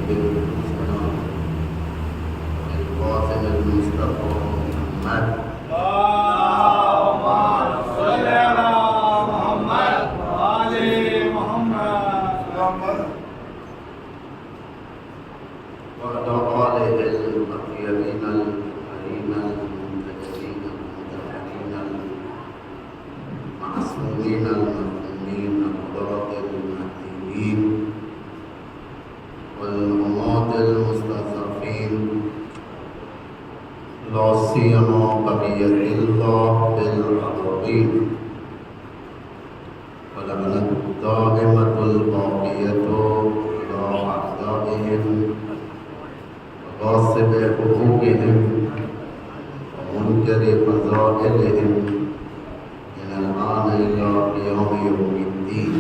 والسلام القاسم المصطفى محمد اللهم صل على محمد وآل محمد وعلى آله الأطيبين الطاهرين المنتجبين المطهرين المعصومين المظلومين القضاة المهديين والأمات المستضعفين لا سيما بقية الله في الأرضين ولعنة الدائمة الباقية على أعدائهم وغاصب حقوقهم ومنكر فضائلهم من الآن إلى قيام يوم الدين.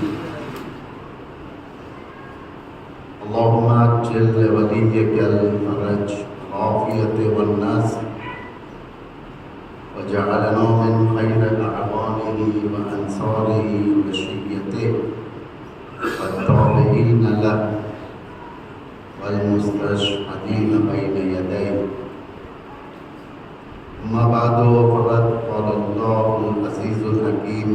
اللهم عجل لوليك الفرج والعافية والنصر وجعلنا من خير أعوانه وأنصاره وشيته والتابعين له والمستشهدين بين يديه. أما بعد فقد قال الله العزيز الحكيم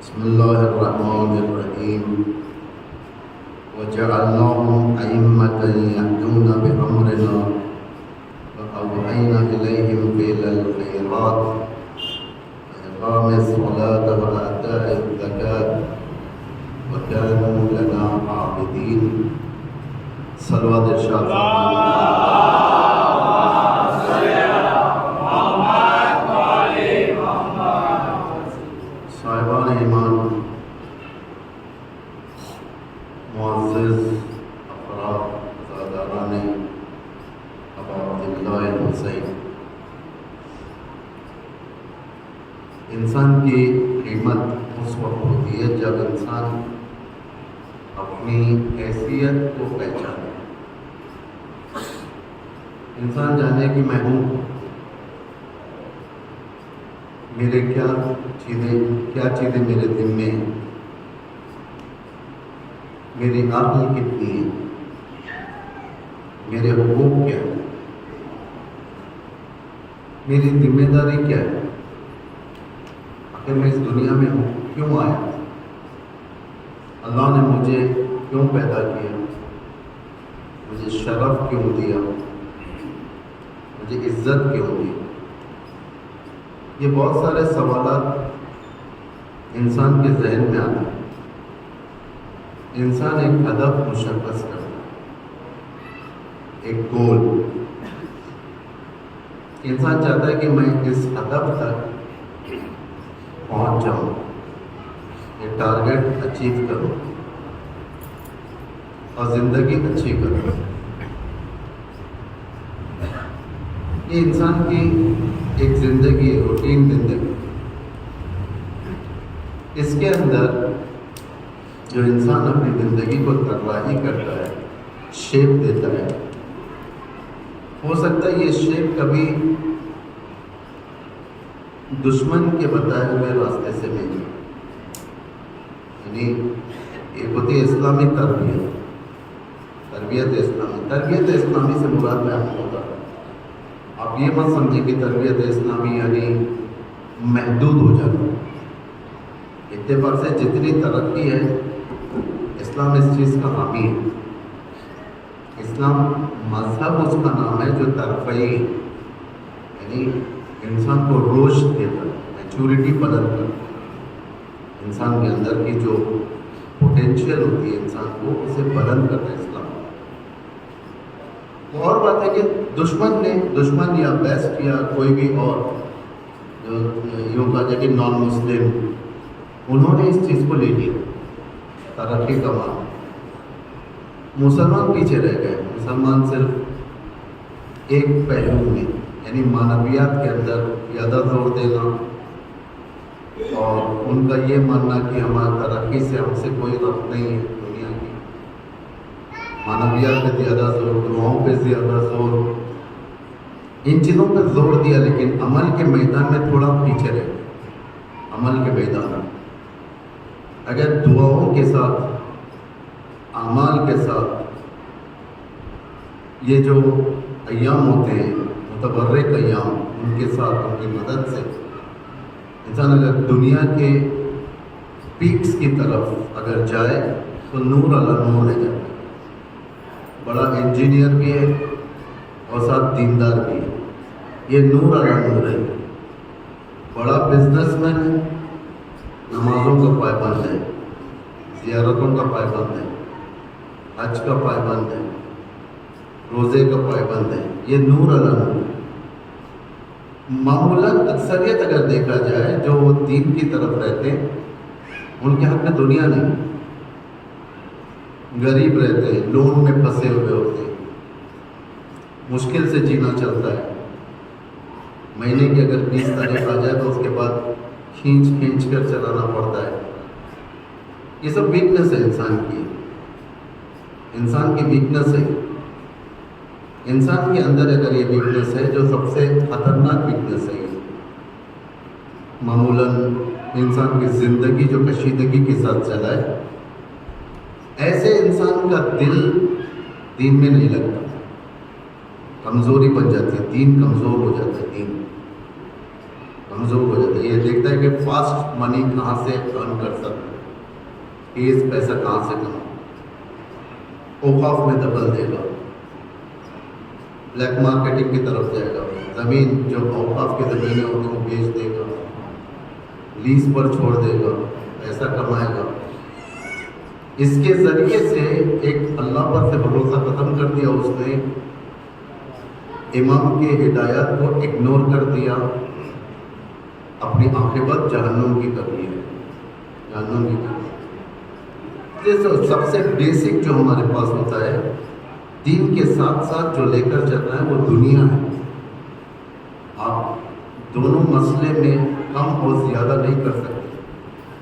بسم الله الرحمن الرحيم وجعلناهم أئمة يهدون بأمرنا وأوحينا إليهم فعل الخيرات وإقام الصلاة وإيتاء الزكاة وكانوا لنا عابدين. صلوات ارشاد صاحبان ایمان، معزز افراد، عزاداران ابا عبداللہ حسین، انسان کی قیمت اس وقت ہوتی ہے جب انسان اپنی حیثیت کو پہچانے، انسان جانے کہ میں ہوں، میرے کیا چیزیں میرے ذمے ہیں، میری عقل کتنی ہے، میرے حقوق کیا ہے، میری ذمہ داری کیا ہے، آخر میں اس دنیا میں ہوں، کیوں آیا، اللہ نے مجھے کیوں پیدا کیا، مجھے شرف کیوں دیا، مجھے عزت کیوں دی. یہ بہت سارے سوالات انسان کے ذہن میں آتے ہیں. انسان ایک ہدف مشخص کرتا ہے، ایک گول. انسان چاہتا ہے کہ میں اس ہدف تک پہنچ جاؤں، یہ ٹارگیٹ اچیو کروں اور زندگی اچھی کروں. یہ انسان کی ایک زندگی ہے، روٹین زندگی. اس کے اندر جو انسان اپنی زندگی کو طراحی کرتا ہے، شیپ دیتا ہے، ہو سکتا ہے یہ شیپ کبھی دشمن کے بتائے ہوئے راستے سے نہیں، یعنی ایک ہوتی ہے اسلامی تربیت اسلامی سے مراد بیان ہوتا ہے. آپ یہ مت سمجھیں کہ تربیت اسلامی یعنی محدود ہو جانا. اتفاق سے جتنی ترقی ہے اسلام اس چیز کا حامی ہے. اسلام مذہب اس کا نام ہے جو ترفعی ہے، یعنی انسان کو رشد دیتا ہے، میچورٹی بدل کر انسان کے اندر کی جو پوٹینشیل ہوتی ہے انسان کو اسے بلند کرتا ہے اسلام. اور بات ہے کہ دشمن یا بیسٹ یا کوئی بھی اور جو یوں کہا جائے کہ نان مسلم، انہوں نے اس چیز کو لے لیا ترقی کا مان. مسلمان پیچھے رہ گئے. مسلمان صرف ایک پہلو میں یعنی معنویات کے اندر زیادہ زور دینا اور ان کا یہ ماننا کہ ہماری ترقی سے ہم سے کوئی ربط نہیں ہے دنیا کی. معنویات پہ زیادہ زور، دعاؤں پہ زیادہ زور، ان چیزوں پہ زور دیا، لیکن عمل کے میدان میں تھوڑا پیچھے رہ گئے. عمل کے میدان میں اگر دعاؤں کے ساتھ، اعمال کے ساتھ یہ جو ایام ہوتے ہیں متبرک ایام، ان کے ساتھ ان کی مدد سے انسان اگر دنیا کے پیکس کی طرف اگر جائے تو نور علی نور رہ جاتا ہے. بڑا انجینئر بھی ہے اور ساتھ دیندار بھی ہے، یہ نور علی نور ہے. بڑا بزنس مین ہے، نمازوں کا پابند ہے، زیارتوں کا پابند ہے، حج کا پابند ہے، روزے کا پابند ہے، یہ نور علی نور. معمولاً اکثریت اگر دیکھا جائے جو دین کی طرف رہتے ہیں ان کے حق میں دنیا نہیں، غریب رہتے ہیں، لون میں پھنسے ہوئے ہوتے ہیں، مشکل سے جینا چلتا ہے. مہینے کی اگر 20 تاریخ آ جائے تو اس کے بعد کھینچ کر چلانا پڑتا ہے. یہ سب ویکنس ہے انسان کی، انسان کی ویکنس ہے. انسان کے اندر اگر یہ ویکنس ہے جو سب سے خطرناک ویکنس ہے، معمولاً انسان کی زندگی جو کشیدگی کے ساتھ چلا ہے، ایسے انسان کا دل دین میں نہیں لگتا، کمزوری بن جاتی ہے، دین کمزور ہو جاتا ہے، دین کمزور ہو جاتا ہے. یہ دیکھتا ہے کہ فاسٹ منی کہاں سے ارن کر سکتا ہے، تیز پیسہ کہاں سے کماؤ، اوقاف میں دخل دے گا، بلیک مارکیٹنگ کی طرف جائے گا، زمین جو اوقاف کی زمینیں ہوتی ہیں وہ بیچ دے گا، لیز پر چھوڑ دے گا، پیسہ کمائے گا. اس کے ذریعے سے ایک اللہ پر سے بھروسہ ختم کر دیا اس نے، امام کے ہدایات کو اگنور کر دیا، اپنی عاقبت جہنم کی کر لی ہے، جہنم کی کر لی. سب سے بیسک جو ہمارے پاس ہوتا ہے دین کے ساتھ ساتھ جو لے کر چلنا ہے وہ دنیا ہے. آپ دونوں مسئلے میں کم اور زیادہ نہیں کر سکتے.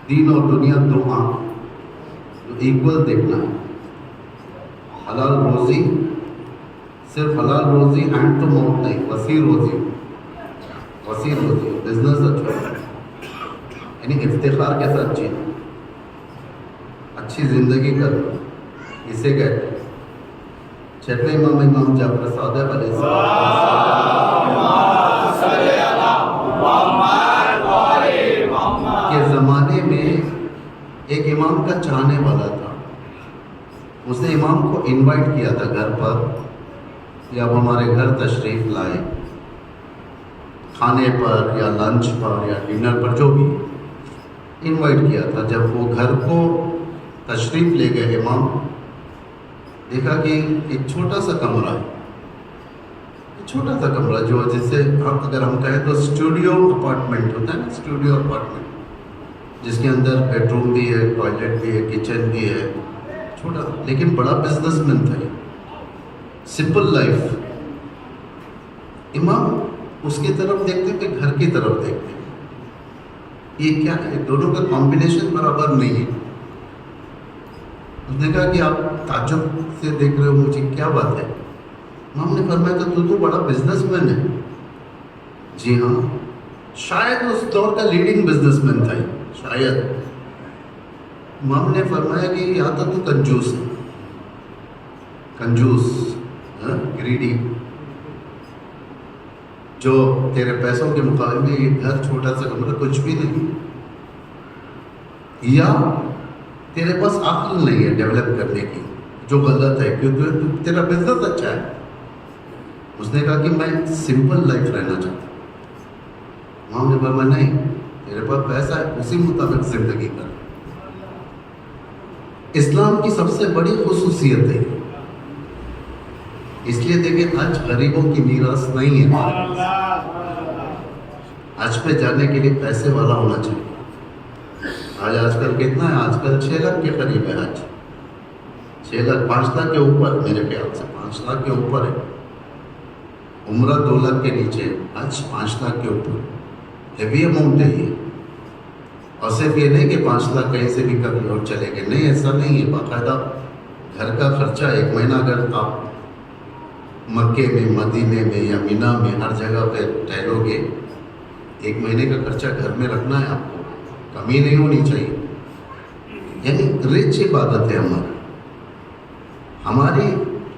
دین اور دنیا دو آنکھ جو ایکول دیکھنا ہے. حلال روزی، صرف حلال روزی ہینڈ ٹو ماؤتھ نہیں، وسیع روزی، وسیع روزی، بزنس اچھا، یعنی افتخار کے ساتھ جینا، اچھی زندگی کرنا، اسے کہتے ہیں. چھٹویں امام جعفر صادق علیہ السلام کے زمانے میں ایک امام کا چاہنے والا تھا. اس نے امام کو انوائٹ کیا تھا گھر پر کہ آپ ہمارے گھر تشریف لائیں، کھانے پر یا لنچ پر یا ڈنر پر، جو بھی انوائٹ کیا تھا. جب وہ گھر کو تشریف لے گئے امام، دیکھا کہ ایک چھوٹا سا کمرہ ہے، چھوٹا سا کمرہ جو جسے اگر ہم کہیں تو اسٹوڈیو اپارٹمنٹ ہوتا ہے نا، اسٹوڈیو اپارٹمنٹ جس کے اندر بیڈ روم بھی ہے، ٹوائلٹ بھی ہے، کچن بھی ہے، چھوٹا لیکن بڑا بزنس مین تھا. Simple life. امام اس کی طرف دیکھتے کہ گھر کی طرف دیکھتے، یہ کیا ہے، دونوں کا کمبینیشن برابر نہیں ہے. اس نے کہا کہ آپ تعجب سے دیکھ رہے ہو مجھے، کیا بات ہے؟ امام نے فرمایا کہ تو بڑا بزنس مین ہے. جی ہاں، شاید اس دور کا لیڈنگ بزنس مین تھا، شاید. امام نے فرمایا کہ یا تو کنجوس ہے، کنجوس، گریڈی، جو تیرے پیسوں کے مقابلے میں یہ گھر چھوٹا سا کمرہ کچھ بھی نہیں، یا تیرے پاس عقل نہیں ہے ڈیولپ کرنے کی، جو غلط ہے کیونکہ تیرا بزنس اچھا ہے. اس نے کہا کہ میں سمپل لائف رہنا چاہتا ہوں. امام نے فرمایا نہیں، تیرے پاس پیسہ ہے، اسی مطابق زندگی کر. اسلام کی سب سے بڑی خصوصیت ہے، اس لیے دیکھیں حج غریبوں کی میراث نہیں ہے. حج پہ جانے کے لیے پیسے والا ہونا چاہیے. آج کل کتنا ہے؟ آج کل 6 لاکھ کے قریب ہے حج. 6 لاکھ، 5 لاکھ کے اوپر، میرے خیال سے 5 لاکھ کے اوپر ہے. عمرہ 2 لاکھ کے نیچے، حج 5 لاکھ کے اوپر. ہیوی اماؤنٹ ہے یہ. اور صرف یہ نہیں کہ 5 لاکھ کہیں سے بھی کر لیں اور چلے گئے، نہیں، ایسا نہیں ہے. باقاعدہ گھر کا خرچہ 1 مہینہ اگر آپ مکے میں، مدینے میں یا مینا میں ہر جگہ پہ ٹہلو گے، 1 مہینے کا خرچہ گھر میں رکھنا ہے آپ کو، کمی نہیں ہونی چاہیے. یعنی رچ عبادت ہے ہماری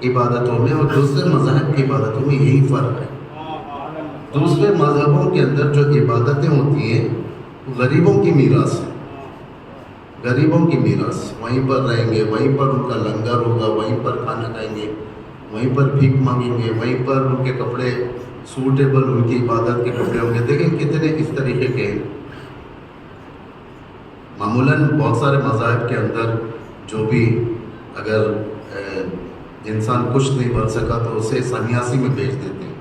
عبادتوں میں اور دوسرے مذاہب کی عبادتوں میں یہی فرق ہے. دوسرے مذہبوں کے اندر جو عبادتیں ہوتی ہیں وہ غریبوں کی میراث ہے. غریبوں کی میراث، وہیں پر رہیں گے، وہیں پر ان کا لنگر ہوگا، وہیں پر کھانا کھائیں گے، وہیں پر بھیک مانگیں گے، وہیں پر ان کے کپڑے سوٹیبل، ان کی عبادت کے کپڑے ہوں گے. دیکھیں کتنے اس طریقے کے ہیں. معمولاً بہت سارے مذاہب کے اندر جو بھی اگر انسان کچھ نہیں بن سکا تو اسے سنیاسی میں بھیج دیتے ہیں.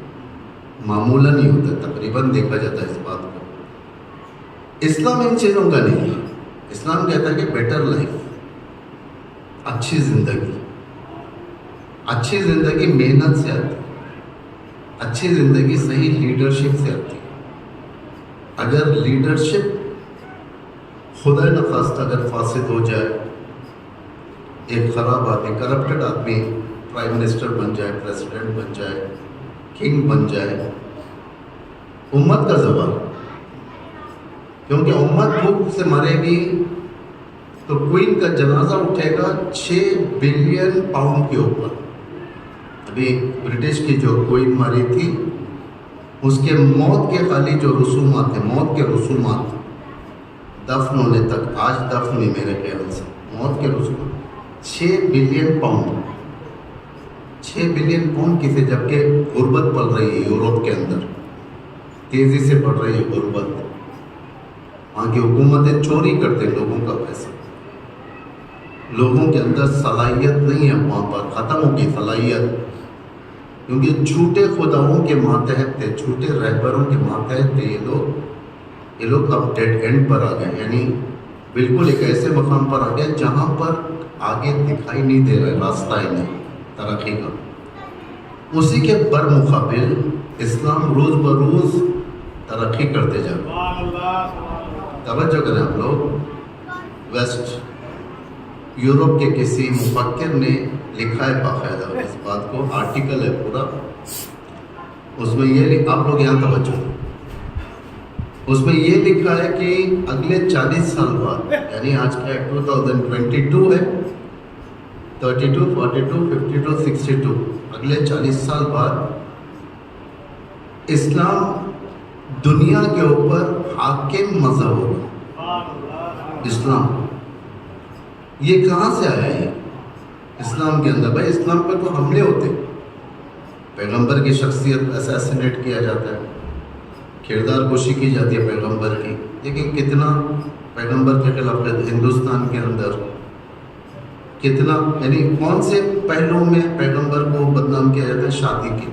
معمولاً ہی ہوتا ہے، تقریباً دیکھا جاتا ہے اس بات کو. اسلام ان چیزوں کا نہیں ہے. اسلام کہتا ہے کہ بیٹر لائف، اچھی زندگی. اچھی زندگی محنت سے آتی ہے. اچھی زندگی صحیح لیڈرشپ سے آتی ہے. اگر لیڈرشپ خدا نخواستہ اگر فاسد ہو جائے، ایک خراب آدمی، کرپٹڈ آدمی پرائم منسٹر بن جائے، پریزیڈنٹ بن جائے، کنگ بن جائے، امت کا زوال. کیونکہ امت بھوک سے مرے گی تو کوئن کا جنازہ اٹھے گا 6 بلین پاؤنڈ کے اوپر. ابھی برٹش کی جو کوئن ماری تھی، اس کے موت کے خالی جو رسومات ہیں، موت کے رسومات دفن ہونے تک، آج دفن نہیں میرے خیال سے، موت کے رسومات 6 بلین پاؤنڈ. 6 بلین پاؤنڈ کسے، جبکہ غربت پڑ رہی ہے یورپ کے اندر، تیزی سے بڑھ رہی ہے غربت. وہاں کی حکومتیں چوری کرتے ہیں لوگوں کا پیسہ. لوگوں کے اندر صلاحیت نہیں ہے، وہاں پر ختم ہو گئی صلاحیت. کیونکہ جھوٹے خداؤں کے ماتحت تھے، جھوٹے رہبروں کے ماتحت تھے یہ لوگ اب ڈیڈ اینڈ پر آ گئے. یعنی بالکل ایک ایسے مقام پر آ گئے جہاں پر آگے دکھائی نہیں دے رہا راستہ ہی نہیں ترقی کا. اسی کے برمقابل اسلام روز بروز ترقی کرتے جا رہا ہے. توجہ کریں آپ لوگ. ویسٹ یورپ کے کسی مفکر نے لکھا ہے باقاعدہ اس بات کو، آرٹیکل ہے پورا. اس میں یہ آپ لوگ یہاں توجہ، اس میں یہ لکھا ہے کہ اگلے 40 سال بعد، یعنی آج کا 2022 ہے، 32, 42, 52, 62، اگلے 40 سال بعد اسلام دنیا کے اوپر حاکم مذہب ہوگا. اسلام یہ کہاں سے آیا ہے؟ اسلام کے اندر بھائی اسلام پر تو حملے ہوتے، پیغمبر کی شخصیت اسیسینیٹ کیا جاتا ہے، کردار کشی کی جاتی ہے پیغمبر کی. لیکن کتنا پیغمبر کے خلاف ہندوستان کے اندر کتنا، یعنی کون سے پہلوؤں میں پیغمبر کو بدنام کیا جاتا ہے؟ شادی کے،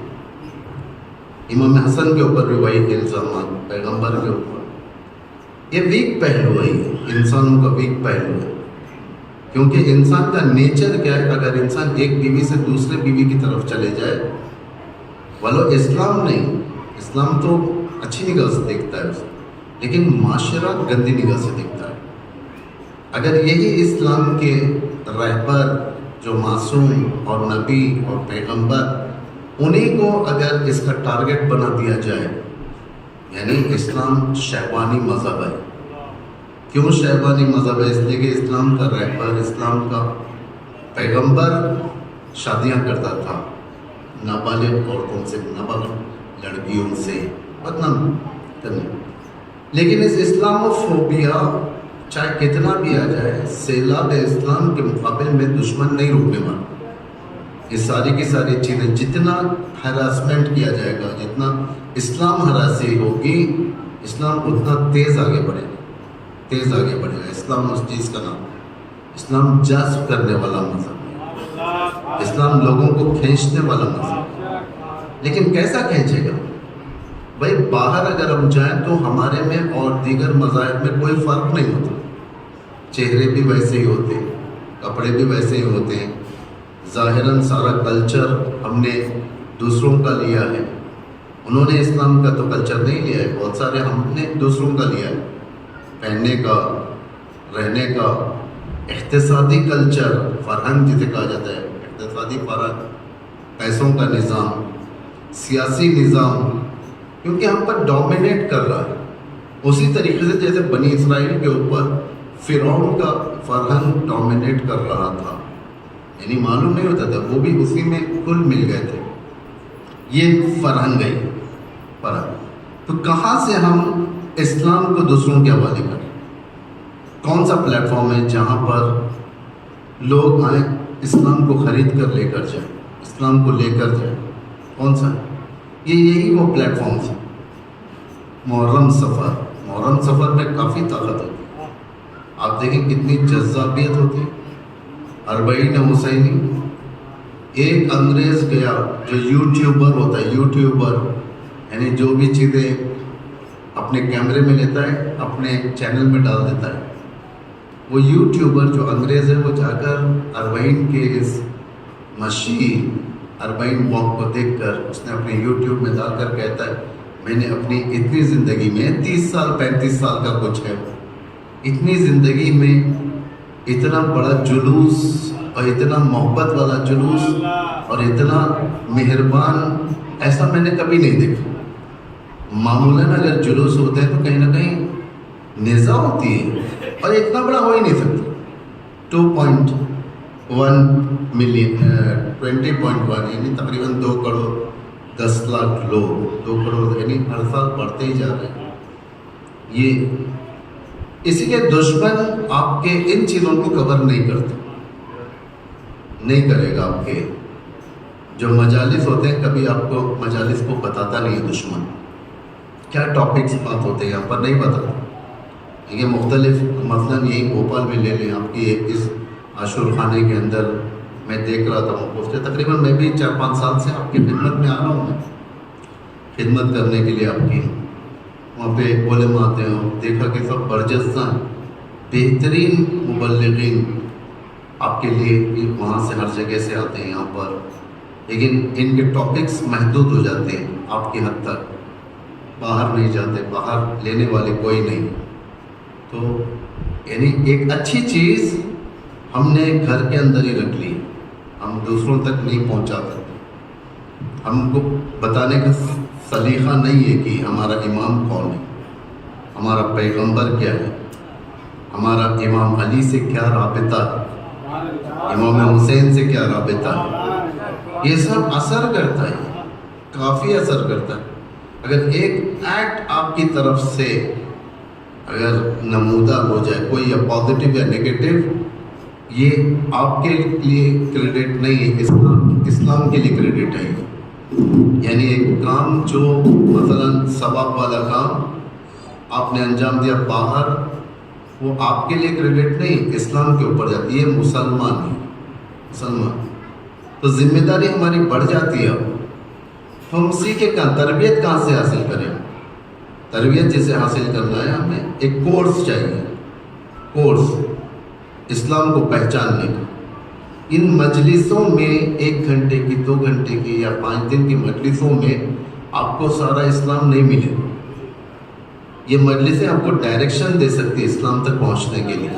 امام حسن کے اوپر بھی وہی الزامات، پیغمبر کے اوپر. یہ ویک پہلو ہے، انسانوں کا ویک پہلو ہے. کیونکہ انسان کا نیچر کیا ہے، اگر انسان ایک بیوی سے دوسرے بیوی کی طرف چلے جائے، ولو اسلام نہیں، اسلام تو اچھی نگاہ سے دیکھتا ہے اسے، لیکن معاشرہ گندی نگاہ سے دیکھتا ہے. اگر یہی اسلام کے رہبر جو معصوم اور نبی اور پیغمبر، انہیں کو اگر اس کا ٹارگٹ بنا دیا جائے، یعنی اسلام شہوانی مذہب ہے. کیوں شہوانی مذہب ہے؟ اس لیے کہ اسلام کا رہبر، اسلام کا پیغمبر شادیاں کرتا تھا نابالغ عورتوں سے، نابالغ لڑکیوں سے بدنام کرنے. لیکن اس اسلاموفوبیا چاہے کتنا بھی آ جائے، سیلاب اسلام کے مقابل میں دشمن نہیں روکنے والا. یہ ساری کی ساری چیزیں، جتنا ہراسمنٹ کیا جائے گا، جتنا اسلام ہراسی ہوگی، اسلام اتنا تیز آگے بڑھے گا، تیز آگے بڑھے گا. اسلام اس چیز کا نام، اسلام جذب کرنے والا مذہب ہے، اسلام لوگوں کو کھینچنے والا مذہب ہے. لیکن کیسا کھینچے گا بھائی؟ باہر اگر ہم جائیں تو ہمارے میں اور دیگر مذاہب میں کوئی فرق نہیں ہوتا. چہرے بھی ویسے ہی ہوتے ہیں، کپڑے بھی ویسے ہی ہوتے ہیں. ظاہراً سارا کلچر ہم نے دوسروں کا لیا ہے. انہوں نے اسلام کا تو کلچر نہیں لیا ہے، بہت سارے ہم نے دوسروں کا لیا ہے. پہننے کا، رہنے کا، اقتصادی کلچر، فرہنگ جسے کہا جاتا ہے، اقتصادی فرہنگ، پیسوں کا نظام، سیاسی نظام، کیونکہ ہم پر ڈومینیٹ کر رہا ہے. اسی طریقے سے جیسے بنی اسرائیل کے اوپر فرعون کا فرہنگ ڈومینیٹ کر رہا تھا، یعنی معلوم نہیں ہوتا تھا، وہ بھی اسی میں کل مل گئے تھے. یہ فرہنگ ہے فرہنگ. تو کہاں سے ہم اسلام کو دوسروں کے حوالے کریں؟ کون سا پلیٹ فارم ہے جہاں پر لوگ آئیں اسلام کو خرید کر لے کر جائیں، اسلام کو لے کر جائیں؟ کون سا ہے؟ یہی وہ پلیٹ فارمس ہیں. محرم سفر میں کافی طاقت ہوتی ہے. آپ دیکھیں کتنی جذابیت ہوتی ہے. 40 حسینی، ایک انگریز گیا جو یوٹیوبر ہوتا ہے، یوٹیوبر یعنی جو بھی چیزیں اپنے کیمرے میں لیتا ہے اپنے چینل میں ڈال دیتا ہے. وہ یوٹیوبر جو انگریز ہے وہ جا کر 40 کے اس مشہور 40 واک کو دیکھ کر اس نے اپنے یوٹیوب میں ڈال کر کہتا ہے میں نے اپنی اتنی زندگی میں 30 سال 35 سال کا کچھ ہے، اتنی زندگی میں اتنا بڑا جلوس اور اتنا محبت والا جلوس اور اتنا مہربان ایسا میں نے کبھی نہیں دیکھا. معمولاً اگر جلوس ہوتے ہیں تو کہیں نہ کہیں نزاع ہوتی ہے اور اتنا بڑا ہو ہی نہیں سکتا. 2.1 ملین 20.1 یعنی تقریباً 2 کروڑ 10 لاکھ لوگ، 2 کروڑ یعنی ہر سال بڑھتے ہی جا رہے ہیں. یہ اسی کے دشمن آپ کے ان چیزوں کو کور نہیں کرتے، نہیں کرے گا. آپ کے جو مجالس ہوتے ہیں کبھی آپ کو مجالس کو بتاتا نہیں ہے دشمن، کیا ٹاپکس بات ہوتے ہیں یہاں پر نہیں بتاتا. یہ مختلف مثلاً یہی بھوپال میں لے لیں، آپ کی اس عاشور خانے کے اندر میں دیکھ رہا تھا وہ پوسٹر. تقریباً میں بھی 4-5 سال سے آپ کی خدمت میں آ رہا ہوں، میں خدمت کرنے کے لیے آپ کی. وہاں پہ علماء آتے ہیں، دیکھا کہ سب برجستہ ہیں، بہترین مبلغین آپ کے لیے وہاں سے ہر جگہ سے آتے ہیں یہاں پر. لیکن ان کے ٹاپکس محدود ہو جاتے ہیں آپ کی حد تک، باہر نہیں جاتے، باہر لینے والے کوئی نہیں. تو یعنی ایک اچھی چیز ہم نے گھر کے اندر ہی رکھ لی، ہم دوسروں تک نہیں پہنچا سکتے. ہم کو بتانے کا سلیقہ نہیں ہے کہ ہمارا امام کون ہے، ہمارا پیغمبر کیا ہے، ہمارا امام علی سے کیا رابطہ ہے، امام حسین سے کیا رابطہ ہے. یہ سب اثر کرتا ہے، کافی اثر کرتا ہے. اگر ایک ایکٹ آپ کی طرف سے اگر نمودار ہو جائے کوئی یا پازیٹیو یا نگیٹو، یہ آپ کے لیے کریڈٹ نہیں ہے، اسلام کے لیے کریڈٹ ہے. یعنی ایک کام جو مثلاً ثواب والا کام آپ نے انجام دیا باہر، وہ آپ کے لیے کریڈٹ نہیں، اسلام کے اوپر جاتی ہے. مسلمان ہے، مسلمان تو ذمہ داری ہماری بڑھ جاتی ہے. اب تو ہم سیکھیں کہاں، تربیت کہاں سے حاصل کریں؟ تربیت جسے حاصل کرنا ہے ہمیں ایک کورس چاہیے، کورس اسلام کو پہچاننے کا. ان مجلسوں میں 1 گھنٹے کی 2 گھنٹے کی یا 5 دن کی مجلسوں میں آپ کو سارا اسلام نہیں ملے. یہ مجلسیں آپ کو ڈائریکشن دے سکتی ہے اسلام تک پہنچنے کے لیے،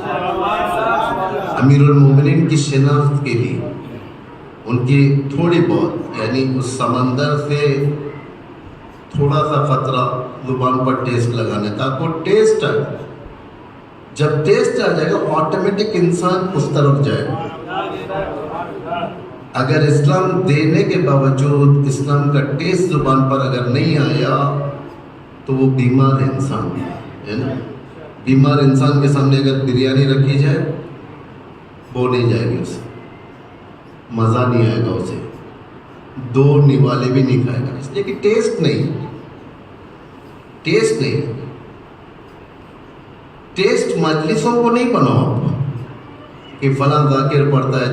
امیر المومنین کی شناخت کے لیے، ان کی تھوڑی بہت یعنی اس سمندر سے تھوڑا سا قطرہ زبان پر ٹیسٹ لگانے تاکہ وہ ٹیسٹ آئے. جب ٹیسٹ آ جائے گا آٹومیٹک انسان اس طرف جائے گا. اگر اسلام دینے کے باوجود اسلام کا ٹیسٹ زبان پر اگر نہیں آیا تو وہ بیمار انسان ہے نا. بیمار انسان کے سامنے اگر بریانی رکھی جائے وہ نہیں جائے گی، اسے مزہ نہیں آئے گا، اسے 2 نوالے بھی نہیں کھائے گا، اس لیے کہ ٹیسٹ نہیں. ٹیسٹ مجلسوں کو نہیں بناؤ آپ کہ فلاں ذاکر پڑھتا ہے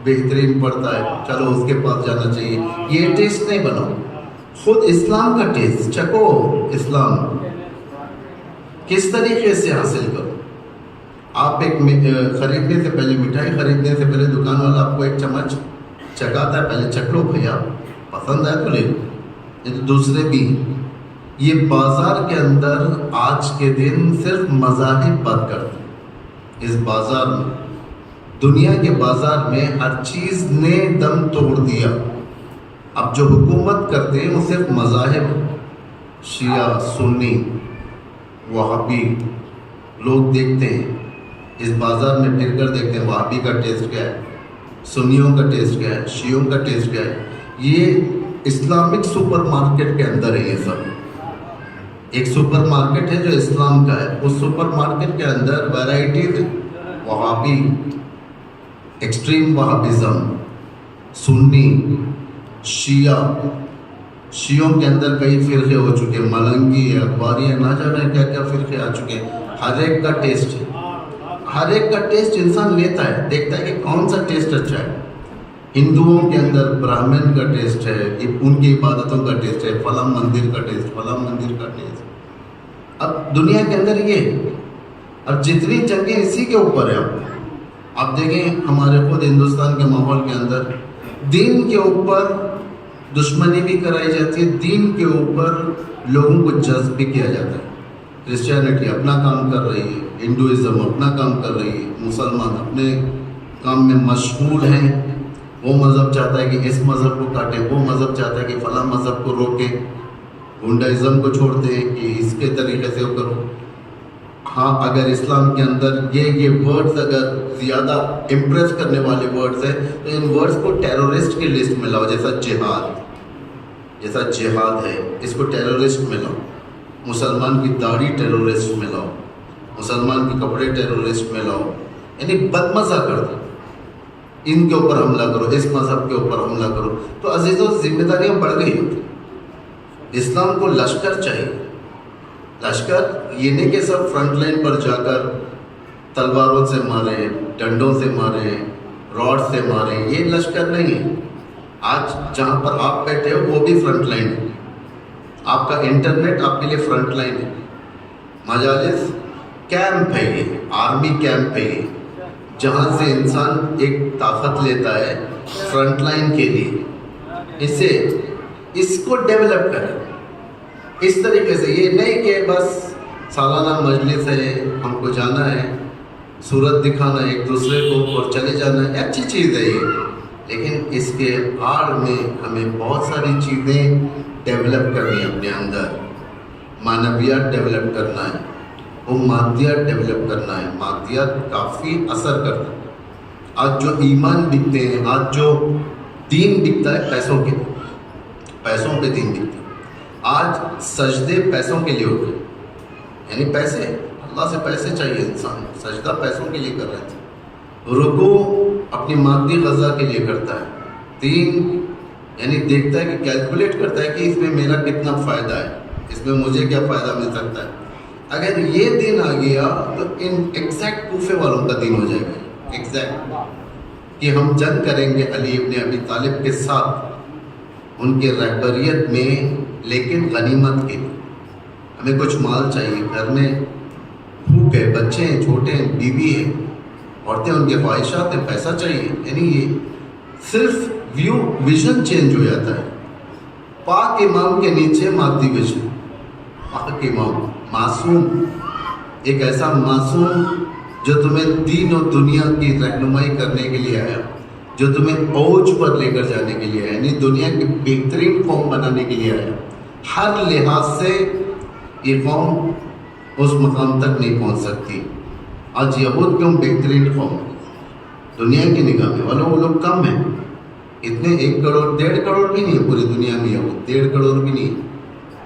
بہترین پڑھتا ہے چلو اس کے پاس جانا چاہیے. یہ ٹیسٹ نہیں بناؤ، خود اسلام کا ٹیسٹ چکو. اسلام کس طریقے سے حاصل کرو. آپ ایک خریدنے سے پہلے، مٹھائی خریدنے سے پہلے دکان والا آپ کو ایک چمچ چکاتا ہے، پہلے چکھ لو بھیا، پسند آئے تو لے لو، یہ تو دوسرے بھی. یہ بازار کے اندر آج کے دن صرف مذاہب بات کرتے ہیں. اس بازار میں، دنیا کے بازار میں ہر چیز نے دم توڑ دیا. اب جو حکومت کرتے ہیں وہ صرف مذاہب، شیعہ، سنی، وہابی لوگ دیکھتے ہیں. اس بازار میں پھر کر دیکھتے ہیں وہابی کا ٹیسٹ کیا ہے، سنیوں کا ٹیسٹ کیا ہے, شیعوں کا ٹیسٹ کیا ہے. یہ اسلامک سپر مارکیٹ کے اندر ہے. یہ سب ایک سپر مارکیٹ ہے جو اسلام کا ہے. اس سپر مارکیٹ کے اندر ویرائٹیز ہے. وہابی, ایکسٹریم وہابزم, سنی, شیعوں کے اندر کئی فرقے ہو چکے, ملنگی, اخباری, نہ جانے کیا کیا فرقے آ چکے ہیں. ہر ایک کا ٹیسٹ ہے, ہر ایک کا ٹیسٹ انسان لیتا ہے, دیکھتا ہے کہ کون سا ٹیسٹ اچھا ہے. ہندوؤں کے اندر براہمن کا ٹیسٹ ہے, ان کی عبادتوں کا ٹیسٹ ہے, فلاں مندر کا ٹیسٹ, فلاں مندر کا ٹیسٹ. اب دنیا کے اندر یہ, اب جتنی جنگیں اسی کے اوپر ہے. اب دیکھیں ہمارے خود ہندوستان کے ماحول کے اندر دین کے اوپر دشمنی بھی کرائی جاتی ہے, دین کے اوپر لوگوں کو جذب بھی کیا جاتا ہے. کرسچینٹی اپنا کام کر رہی ہے, ہندوازم اپنا کام کر رہی ہے, مسلمان اپنے کام میں مشغول ہیں. وہ مذہب چاہتا ہے کہ اس مذہب کو کاٹیں, وہ مذہب چاہتا ہے کہ فلاں مذہب کو روکیں, گنڈائزم کو چھوڑ دیں کہ اس کے طریقے سے وہ کرو. ہاں, اگر اسلام کے اندر یہ ورڈز اگر زیادہ امپریس کرنے والے ورڈز ہیں تو ان ورڈز کو ٹیرورسٹ کی لسٹ میں لاؤ. جیسا جہاد ہے, اس کو ٹیرورسٹ میں لاؤ. مسلمان کی داڑھی ٹیرورسٹ میں لاؤ, مسلمان کے کپڑے ٹیرورسٹ میں لاؤ. یعنی بدمزہ کر دو, ان کے اوپر حملہ کرو, اس مذہب کے اوپر حملہ کرو. تو عزیزوں, ذمہ داریاں بڑھ گئی ہوتی. اسلام کو لشکر چاہیے. لشکر یہ نہیں کہ سب فرنٹ لائن پر جا کر تلواروں سے مارے, ڈنڈوں سے مارے, راڈ سے مارے. یہ لشکر نہیں ہے. آج جہاں پر آپ بیٹھے ہو وہ بھی فرنٹ لائن ہے. آپ کا انٹرنیٹ آپ کے لیے فرنٹ لائن ہے. مجالس کیمپ ہے, یہ آرمی کیمپ ہے, یہ جہاں سے انسان ایک طاقت لیتا ہے فرنٹ لائن کے لیے. اس کو ڈیولپ کریں اس طریقے سے. یہ نہیں کہ بس سالانہ مجلس ہے, ہم کو جانا ہے, صورت دکھانا ہے ایک دوسرے کو اور چلے جانا ہے. اچھی چیز ہے یہ, لیکن اس کے آڑ میں ہمیں بہت ساری چیزیں ڈیولپ کرنی ہے اپنے اندر. معنویات ڈیولپ کرنا ہے, وہ مادیات ڈیولپ کرنا ہے. مادیات کافی اثر کرتا ہے. آج جو ایمان بکتے ہیں, آج جو دین بکتا ہے پیسوں کے لیے, پیسوں پہ دین بکتا ہے. آج سجدے پیسوں کے لیے ہوتے ہیں, یعنی پیسے, اللہ سے پیسے چاہیے. انسان سجدہ پیسوں کے لیے کر رہے تھے. رکوع اپنی مادی غذا کے لیے کرتا ہے. دین یعنی دیکھتا ہے کہ کیلکولیٹ کرتا ہے کہ اس میں میرا کتنا فائدہ ہے, اس میں مجھے کیا فائدہ مل سکتا ہے. اگر یہ دن آ گیا تو ان ایگزیکٹ کوفے والوں کا دن ہو جائے گا. ایگزیکٹ کہ ہم جنگ کریں گے علی ابن ابی طالب کے ساتھ ان کے رہبریت میں, لیکن غنیمت کے لیے. ہمیں کچھ مال چاہیے, گھر میں بھوک ہے, بچے ہیں, چھوٹے ہیں, بیوی ہے, عورتیں, ان کے خواہشات ہیں, پیسہ چاہیے. یعنی یہ صرف ویژن چینج ہو جاتا ہے. پاک امام کے نیچے مادی ویژن. پاک امام معصوم, ایک ایسا معصوم جو تمہیں دین و دنیا کی رہنمائی کرنے کے لیے آیا, جو تمہیں اوج پر لے کر جانے کے لیے آیا, یعنی دنیا کی بہترین قوم بنانے کے لیے آیا. ہر لحاظ سے یہ قوم اس مقام تک نہیں پہنچ سکتی. آج یہود کیوں بہترین قوم دنیا کی نگاہ میں, وہ لوگ کم ہیں. اتنے 1 کروڑ 1.5 کروڑ بھی نہیں ہے پوری دنیا میں. یہود 1.5 کروڑ بھی نہیں.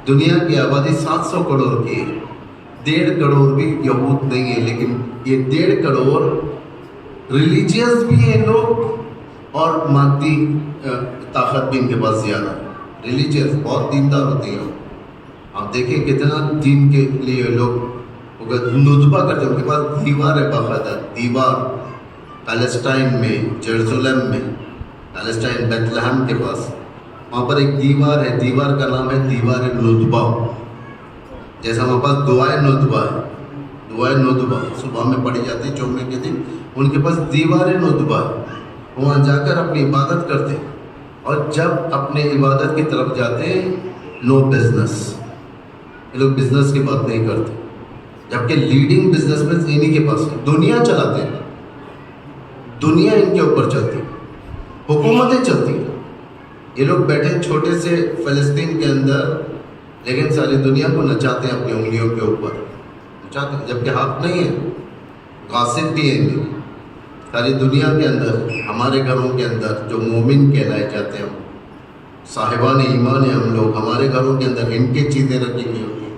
دنیا کی آبادی 700 کروڑ کی ہے. 1.5 کروڑ بھی یہود نہیں ہے. لیکن یہ 1.5 کروڑ ریلیجیس بھی ہیں لوگ, اور مادی طاقت بھی ان کے پاس زیادہ. ریلیجیس بہت دیندار ہوتے ہیں. آپ دیکھیں کتنا دین کے لیے لوگ ندبہ کرتے ہیں. ان کے پاس دیوار ہے, باقاعدہ دیوار. پیلسٹائن میں, جیروسلم میں, پیلسٹائن بیت لحم کے پاس, وہاں پر ایک دیوار ہے. دیوار کا نام ہے دیوار ندبہ. جیسا ہمارے پاس دعائے ندبہ ہے, دعائے ندبہ صبح میں پڑھی جاتی ہے جمعے کے دن. ان کے پاس دیوار ندبہ ہے. وہاں جا کر اپنی عبادت کرتے ہیں, اور جب اپنے عبادت کی طرف جاتے ہیں نو بزنس. یہ لوگ بزنس کی بات نہیں کرتے, جبکہ لیڈنگ بزنس مین انہی کے پاس ہے. دنیا چلاتے ہیں, دنیا ان کے اوپر چلتی, حکومتیں چلتی ہیں. یہ لوگ بیٹھے چھوٹے سے فلسطین کے اندر, لیکن ساری دنیا کو نچاتے ہیں اپنی انگلیوں کے اوپر, نچاتے ہیں, جبکہ حق نہیں ہے. غاصب بھی ہیں. ساری دنیا کے اندر ہمارے گھروں کے اندر جو مومن کہلائے جاتے ہیں، صاحبان ایمان ہیں ہم لوگ، ہمارے گھروں کے اندر ان کی چیزیں رکھی ہوئی ہوتی ہیں،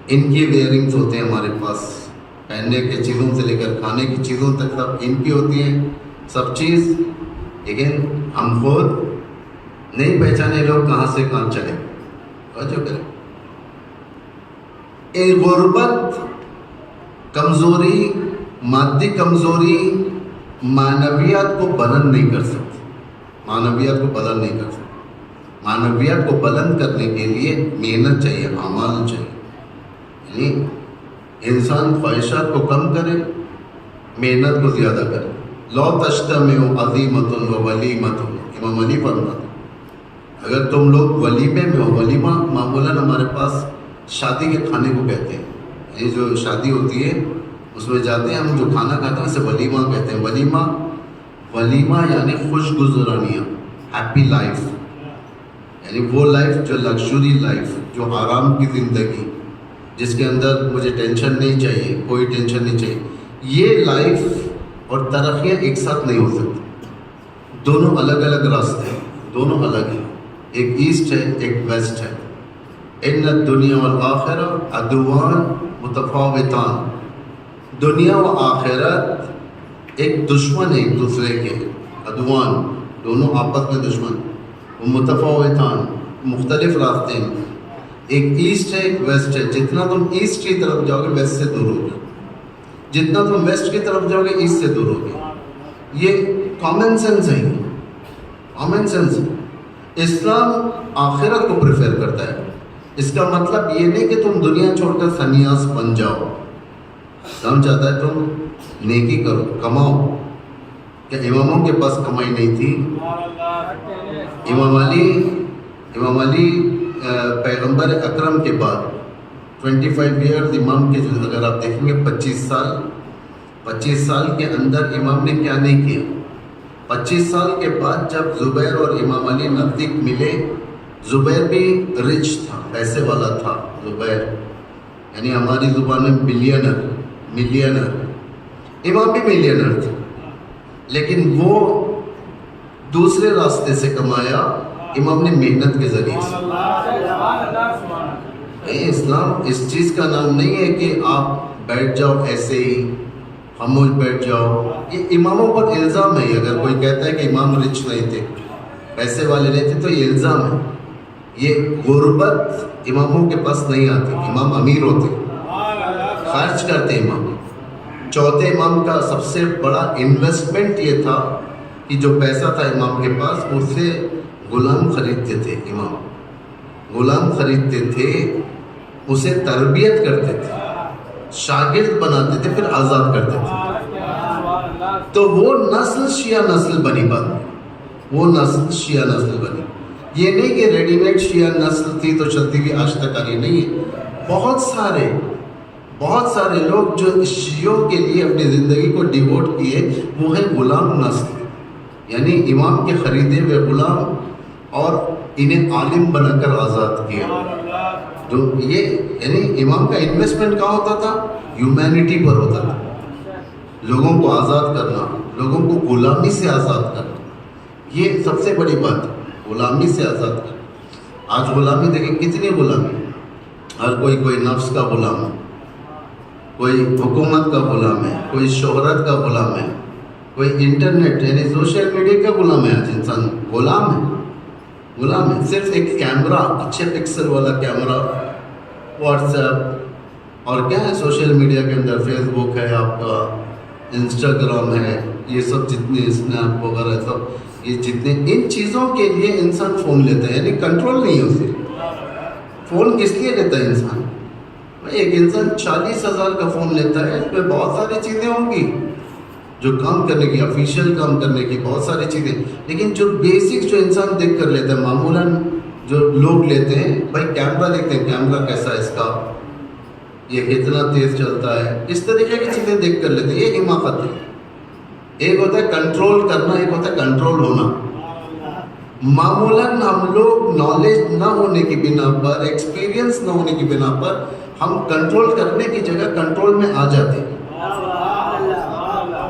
ان کی ویئرنگس ہوتے ہیں ہمارے پاس، پہننے کی چیزوں سے لے کر کھانے کی چیزوں تک سب ان کی ہوتی ہیں، سب چیز، لیکن ہم خود نہیں پہچانے لوگ کہاں سے کہاں چلے. توجہ کریں، غربت، کمزوری، مادی کمزوری معنویات کو بلند نہیں کر سکتی، معنویات کو بلند نہیں کر سکتی. معنویات کو بلند کرنے کے لیے محنت چاہیے، اعمال چاہیے. یعنی انسان خواہشات کو کم کرے، محنت کو زیادہ کرے. لو تجتمع عزیمۃ و ولیمۃ، امام علی فرماتے اگر تم لوگ ولیمے میں ہو، ولیمہ معمولاً ہمارے پاس شادی کے کھانے کو کہتے ہیں. یہ جو شادی ہوتی ہے اس میں جاتے ہیں ہم، جو کھانا کھاتے ہیں اسے ولیمہ کہتے ہیں. ولیمہ یعنی خوش گزرانیاں، ہیپی لائف، یعنی وہ لائف جو لگژری لائف، جو آرام کی زندگی، جس کے اندر مجھے ٹینشن نہیں چاہیے، کوئی ٹینشن نہیں چاہیے. یہ لائف اور ترقیاں ایک ساتھ نہیں ہو سکتی، دونوں الگ الگ راستے ہیں، دونوں الگ ہیں. ایک ایسٹ ہے، ایک ویسٹ ہے. ان الدنیا والآخرہ عدوان متفاوتان، دنیا و آخرت ایک دشمن ہے ایک دوسرے کے، عدوان، دونوں آپس میں دشمن. وہ متفاوتان، مختلف راستے ہیں. ایک ایسٹ ہے، ایک ویسٹ ہے. جتنا تم ایسٹ کی طرف جاؤ گے ویسٹ سے دور ہوگے، جتنا تم ویسٹ کی طرف جاؤ گے ایسٹ سے دور ہوگے. یہ کامن سینس ہے، کامن سینس ہے. اسلام آخرت کو پریفر کرتا ہے. اس کا مطلب یہ نہیں کہ تم دنیا چھوڑ کر سنیاس بن جاؤ. اسلام چاہتا ہے تم نیکی کرو، کماؤ. کہ اماموں کے پاس کمائی نہیں تھی؟ امام علی پیغمبر اکرم کے بعد 25 ایئرز امام کے، جو اگر آپ دیکھیں گے 25 سال کے اندر امام نے کیا نہیں کیا. 25 سال کے بعد جب زبیر اور امام علی نزدیک ملے، زبیر بھی رچ تھا، پیسے والا تھا زبیر، یعنی ہماری زبان میں ملینر. امام بھی ملینر تھے، لیکن وہ دوسرے راستے سے کمایا، امام نے محنت کے ذریعے سے. اسلام اس چیز کا نام نہیں ہے کہ آپ بیٹھ جاؤ ایسے ہی خاموش بیٹھ جاؤ. یہ اماموں پر الزام ہے. اگر کوئی کہتا ہے کہ امام رچ نہیں تھے، پیسے والے نہیں تھے، تو یہ الزام ہے. یہ غربت اماموں کے پاس نہیں آتی. امام امیر ہوتے، خرچ کرتے امام. چوتھے امام کا سب سے بڑا انویسٹمنٹ یہ تھا کہ جو پیسہ تھا امام کے پاس، اس سے غلام خریدتے تھے. امام غلام خریدتے تھے، اسے تربیت کرتے تھے، شاگرد بناتے تھے، پھر آزاد کرتے تھے. تو وہ نسل شیعہ نسل بنی. بات وہ نسل شیعہ نسل بنی. یہ نہیں کہ ریڈی میڈ شیعہ نسل تھی تو چلتی ہوئی آج تک آ رہی نہیں ہے. بہت سارے لوگ جو شیعوں کے لیے اپنی زندگی کو ڈیووٹ کیے، وہ ہیں غلام نسل، یعنی امام کے خریدے ہوئے غلام، اور انہیں عالم بنا کر آزاد کیا. جو یہ یعنی امام کا انویسٹمنٹ کہاں ہوتا تھا؟ ہیومینٹی پر ہوتا تھا. لوگوں کو آزاد کرنا، لوگوں کو غلامی سے آزاد کرنا، یہ سب سے بڑی بات ہے. غلامی سے آزاد کرنا. آج غلامی دیکھیں کتنی غلامی. ہر کوئی نفس کا غلام ہے، کوئی حکومت کا غلام ہے، کوئی شہرت کا غلام ہے، کوئی انٹرنیٹ یعنی سوشل میڈیا کا غلام ہے. آج انسان غلام ہے. صرف ایک کیمرہ، اچھے پکسل والا کیمرہ، واٹس ایپ، اور کیا ہے سوشل میڈیا کے اندر، فیس بک ہے آپ کا، انسٹاگرام ہے، یہ سب جتنے اسنیپ وغیرہ سب، یہ جتنے ان چیزوں کے لیے انسان فون لیتا ہے. یعنی کنٹرول نہیں ہے اسے. فون کس لیے لیتا ہے انسان؟ ایک انسان 40,000 کا فون لیتا ہے، اس میں بہت ساری چیزیں ہوں گی جو کام کرنے کی، آفیشیل کام کرنے کی بہت ساری چیزیں، لیکن جو بیسکس جو انسان دیکھ کر لیتا ہے، معمولاً جو لوگ لیتے ہیں، بھائی کیمرہ دیکھتے ہیں، کیمرہ کیسا ہے اس کا، یہ کتنا تیز چلتا ہے، اس طریقے کی چیزیں دیکھ کر لیتے ہیں. یہ حماقت ہے. ایک ہوتا ہے کنٹرول کرنا، ایک ہوتا ہے کنٹرول ہونا. معمولاً ہم لوگ نالج نہ ہونے کی بنا پر، ایکسپیرینس نہ ہونے کی بنا پر، ہم کنٹرول کرنے کی جگہ کنٹرول میں آ جاتے ہیں.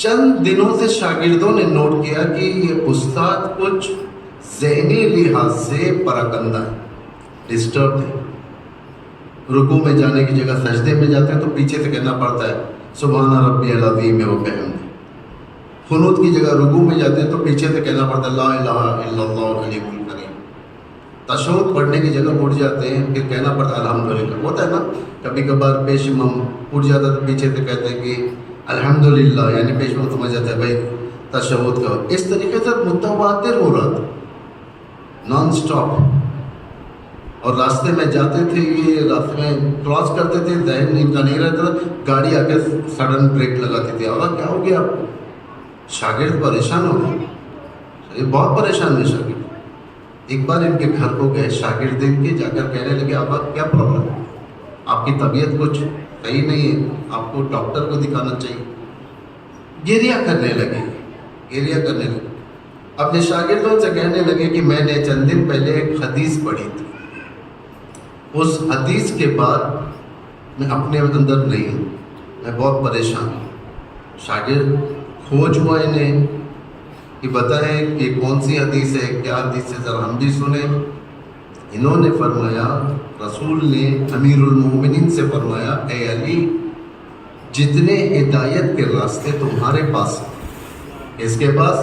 چند دنوں سے شاگردوں نے نوٹ کیا کہ یہ استاد کچھ ذہنی لحاظ سے پراکندہ ہے، ڈسٹرب ہے. رکوع میں جانے کی جگہ سجدے میں جاتے ہیں تو پیچھے سے کہنا پڑتا ہے سبحان ربی العظیم و بحمدہ. قنوت کی جگہ رکوع میں جاتے ہیں تو پیچھے سے کہنا پڑتا ہے لا الہ الا اللہ العلی الکریم. تشہد پڑھنے کی جگہ اٹھ جاتے ہیں پھر کہنا پڑتا ہے الحمدللہ. ہوتا ہے نا کبھی کبھار پیش امام اٹھ جاتا ہے تو پیچھے سے کہتے ہیں کہ الحمدللہ، یعنی پیش امام سمجھ جاتا ہے بھائی تشہد کا. اس طریقے سے متواتر ہو رہا تھا نان سٹاپ. اور راستے میں جاتے تھے، یہ راستے میں کراس کرتے تھے، ذہن ان کا نہیں رہتا تھا، گاڑی آ کے سڈن بریک لگاتی تھی. اور کیا ہو گیا آپ کو؟ شاگرد پریشان ہو گئے، یہ بہت پریشان ہوئے شاگرد. ایک بار ان کے گھر کو گئے شاگرد دیکھ کے، جا کر کہنے لگے اب کیا پرابلم ہے؟ آپ کی طبیعت کچھ صحیح نہیں ہے، آپ کو ڈاکٹر کو دکھانا چاہیے. گریہ کرنے لگے. اپنے شاگردوں سے کہنے لگے کہ میں نے چند دن پہلے ایک حدیث پڑھی تھی، اس حدیث کے بعد میں اپنے اندر نہیں ہوں، میں بہت پریشان ہوں. شاگرد کھوج ہوا انہیں کہ بتائیں کہ کون سی حدیث ہے، کیا حدیث ہے، ذرا ہم بھی سنیں. انہوں نے فرمایا، رسول نے امیر المومنین سے فرمایا اے علی، جتنے ہدایت کے راستے تمہارے پاس ہیں، اس کے پاس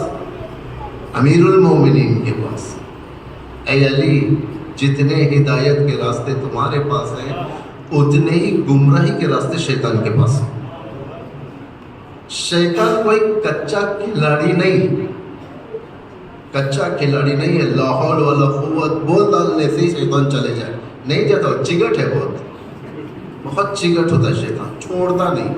امیر المومنین کے پاس، اے علی جتنے ہدایت کے راستے تمہارے پاس ہیں اتنے ہی گمراہی کے راستے شیطان کے پاس ہیں. شیطان کوئی کچا کھلاڑی نہیں ہے. لا حول ولا قوت بول ڈالنے سے ہی شیطان چلے جائے نہیں جاتا. چگٹ ہے، بہت چگٹ ہوتا ہے شیطان، چھوڑتا نہیں.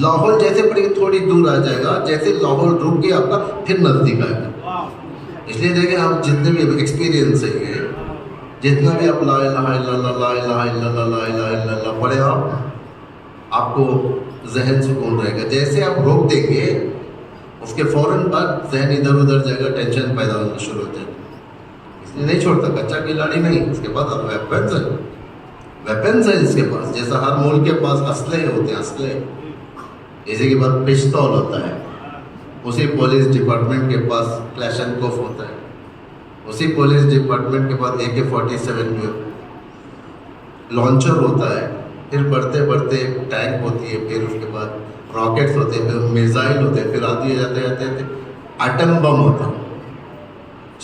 لاہور جیسے پڑے تھوڑی دور آ جائے گا، جیسے لاہور رک گیا آپ کا پھر نزدیک آئے گا. اس لیے دیکھیں آپ جتنے بھی ایکسپیرینس ہے، جتنا بھی آپ لا الہ الا اللہ لا الہ الا اللہ لا الہ الا اللہ پڑھے آپ کو ذہن سکون رہے گا. جیسے آپ روک دیں گے اس کے فوراً بعد ذہن ادھر ادھر جائے گا، ٹینشن پیدا ہونا شروع ہو جائے گا. اس لیے نہیں چھوڑتا، کچا کھلاڑی نہیں. اس کے بعد ویپنز ہیں اس کے پاس. جیسا ہر ملک کے پاس اسلحے ہوتے ہیں، اسلحے جیسے کہ بعد پستول ہوتا ہے، اسی پولیس ڈپارٹمنٹ کے پاس کلیشنکوف ہوتا ہے، اسی پولیس ڈپارٹمنٹ کے پاس AK-47 لانچر ہوتا ہے. پھر بڑھتے بڑھتے ٹینک ہوتی ہے، پھر اس کے بعد راکٹس ہوتے ہیں، پھر میزائل ہوتے ہیں، پھر آتے جاتے ایٹم بم ہوتا ہے.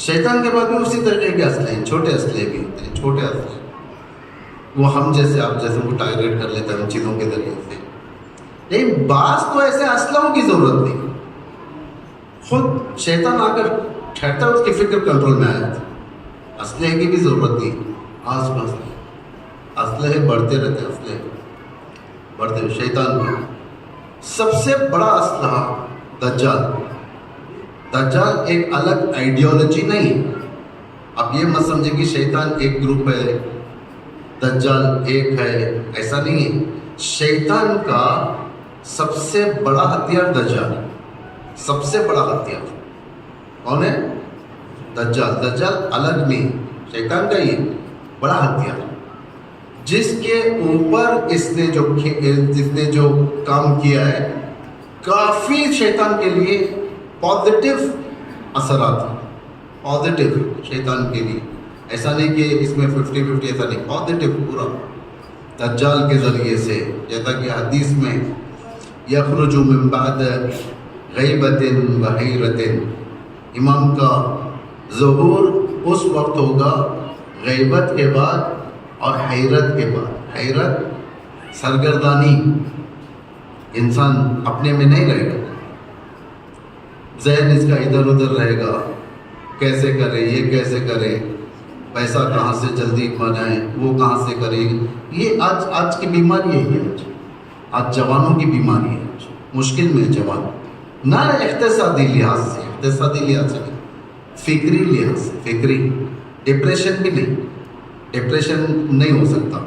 شیطان کے پاس بھی اسی طریقے کے اسلحے ہیں، چھوٹے اسلحے بھی ہوتے ہیں، چھوٹے اسلحے. وہ ہم جیسے آپ جیسے کو ٹارگیٹ کر لیتے ہیں ان چیزوں کے ذریعے سے. لیکن بعض تو ایسے اسلحوں کی ضرورت نہیں، خود شیطان آ کر ٹھہرتا ہے، اس کی فکر کنٹرول میں آ جاتی. اسلحے کی بھی ضرورت نہیں. آس پاس اسلحے بڑھتے رہتے ہیں، اسلحے بڑھتے ہوئے. شیطان کا سب سے بڑا اسلحہ دجال ایک الگ آئیڈیالوجی نہیں. اب یہ مت سمجھے کہ شیطان ایک گروپ ہے، دجال ایک ہے، ایسا نہیں ہے. شیطان کا سب سے بڑا ہتھیار دجال، سب سے بڑا ہتھیار کون ہے؟ دجال الگ نہیں، شیطان کا ہی بڑا ہتھیار، جس کے اوپر اس نے جو کام کیا ہے کافی شیطان کے لیے پازیٹیو اثرات ہیں. پازیٹیو شیطان کے لیے، ایسا نہیں کہ اس میں 50-50، ایسا نہیں، پازیٹیو پورا دجال کے ذریعے سے. جیسا کہ حدیث میں یخرج من بعد غیبت و حیرت، امام کا ظہور اس وقت ہوگا غیبت کے بعد اور حیرت کے بعد. حیرت سرگردانی، انسان اپنے میں نہیں رہے گا، ذہن اس کا ادھر ادھر رہے گا، کیسے کرے، یہ کیسے کرے، پیسہ کہاں سے جلدی بنائیں، وہ کہاں سے کرے. یہ آج کی بیماری یہی ہے. آج جوانوں کی بیماری ہے، مشکل میں جوان، نہ اقتصادی لحاظ سے نہیں، فکری لحاظ سے. فکری ڈپریشن بھی نہیں، ڈپریشن نہیں ہو سکتا.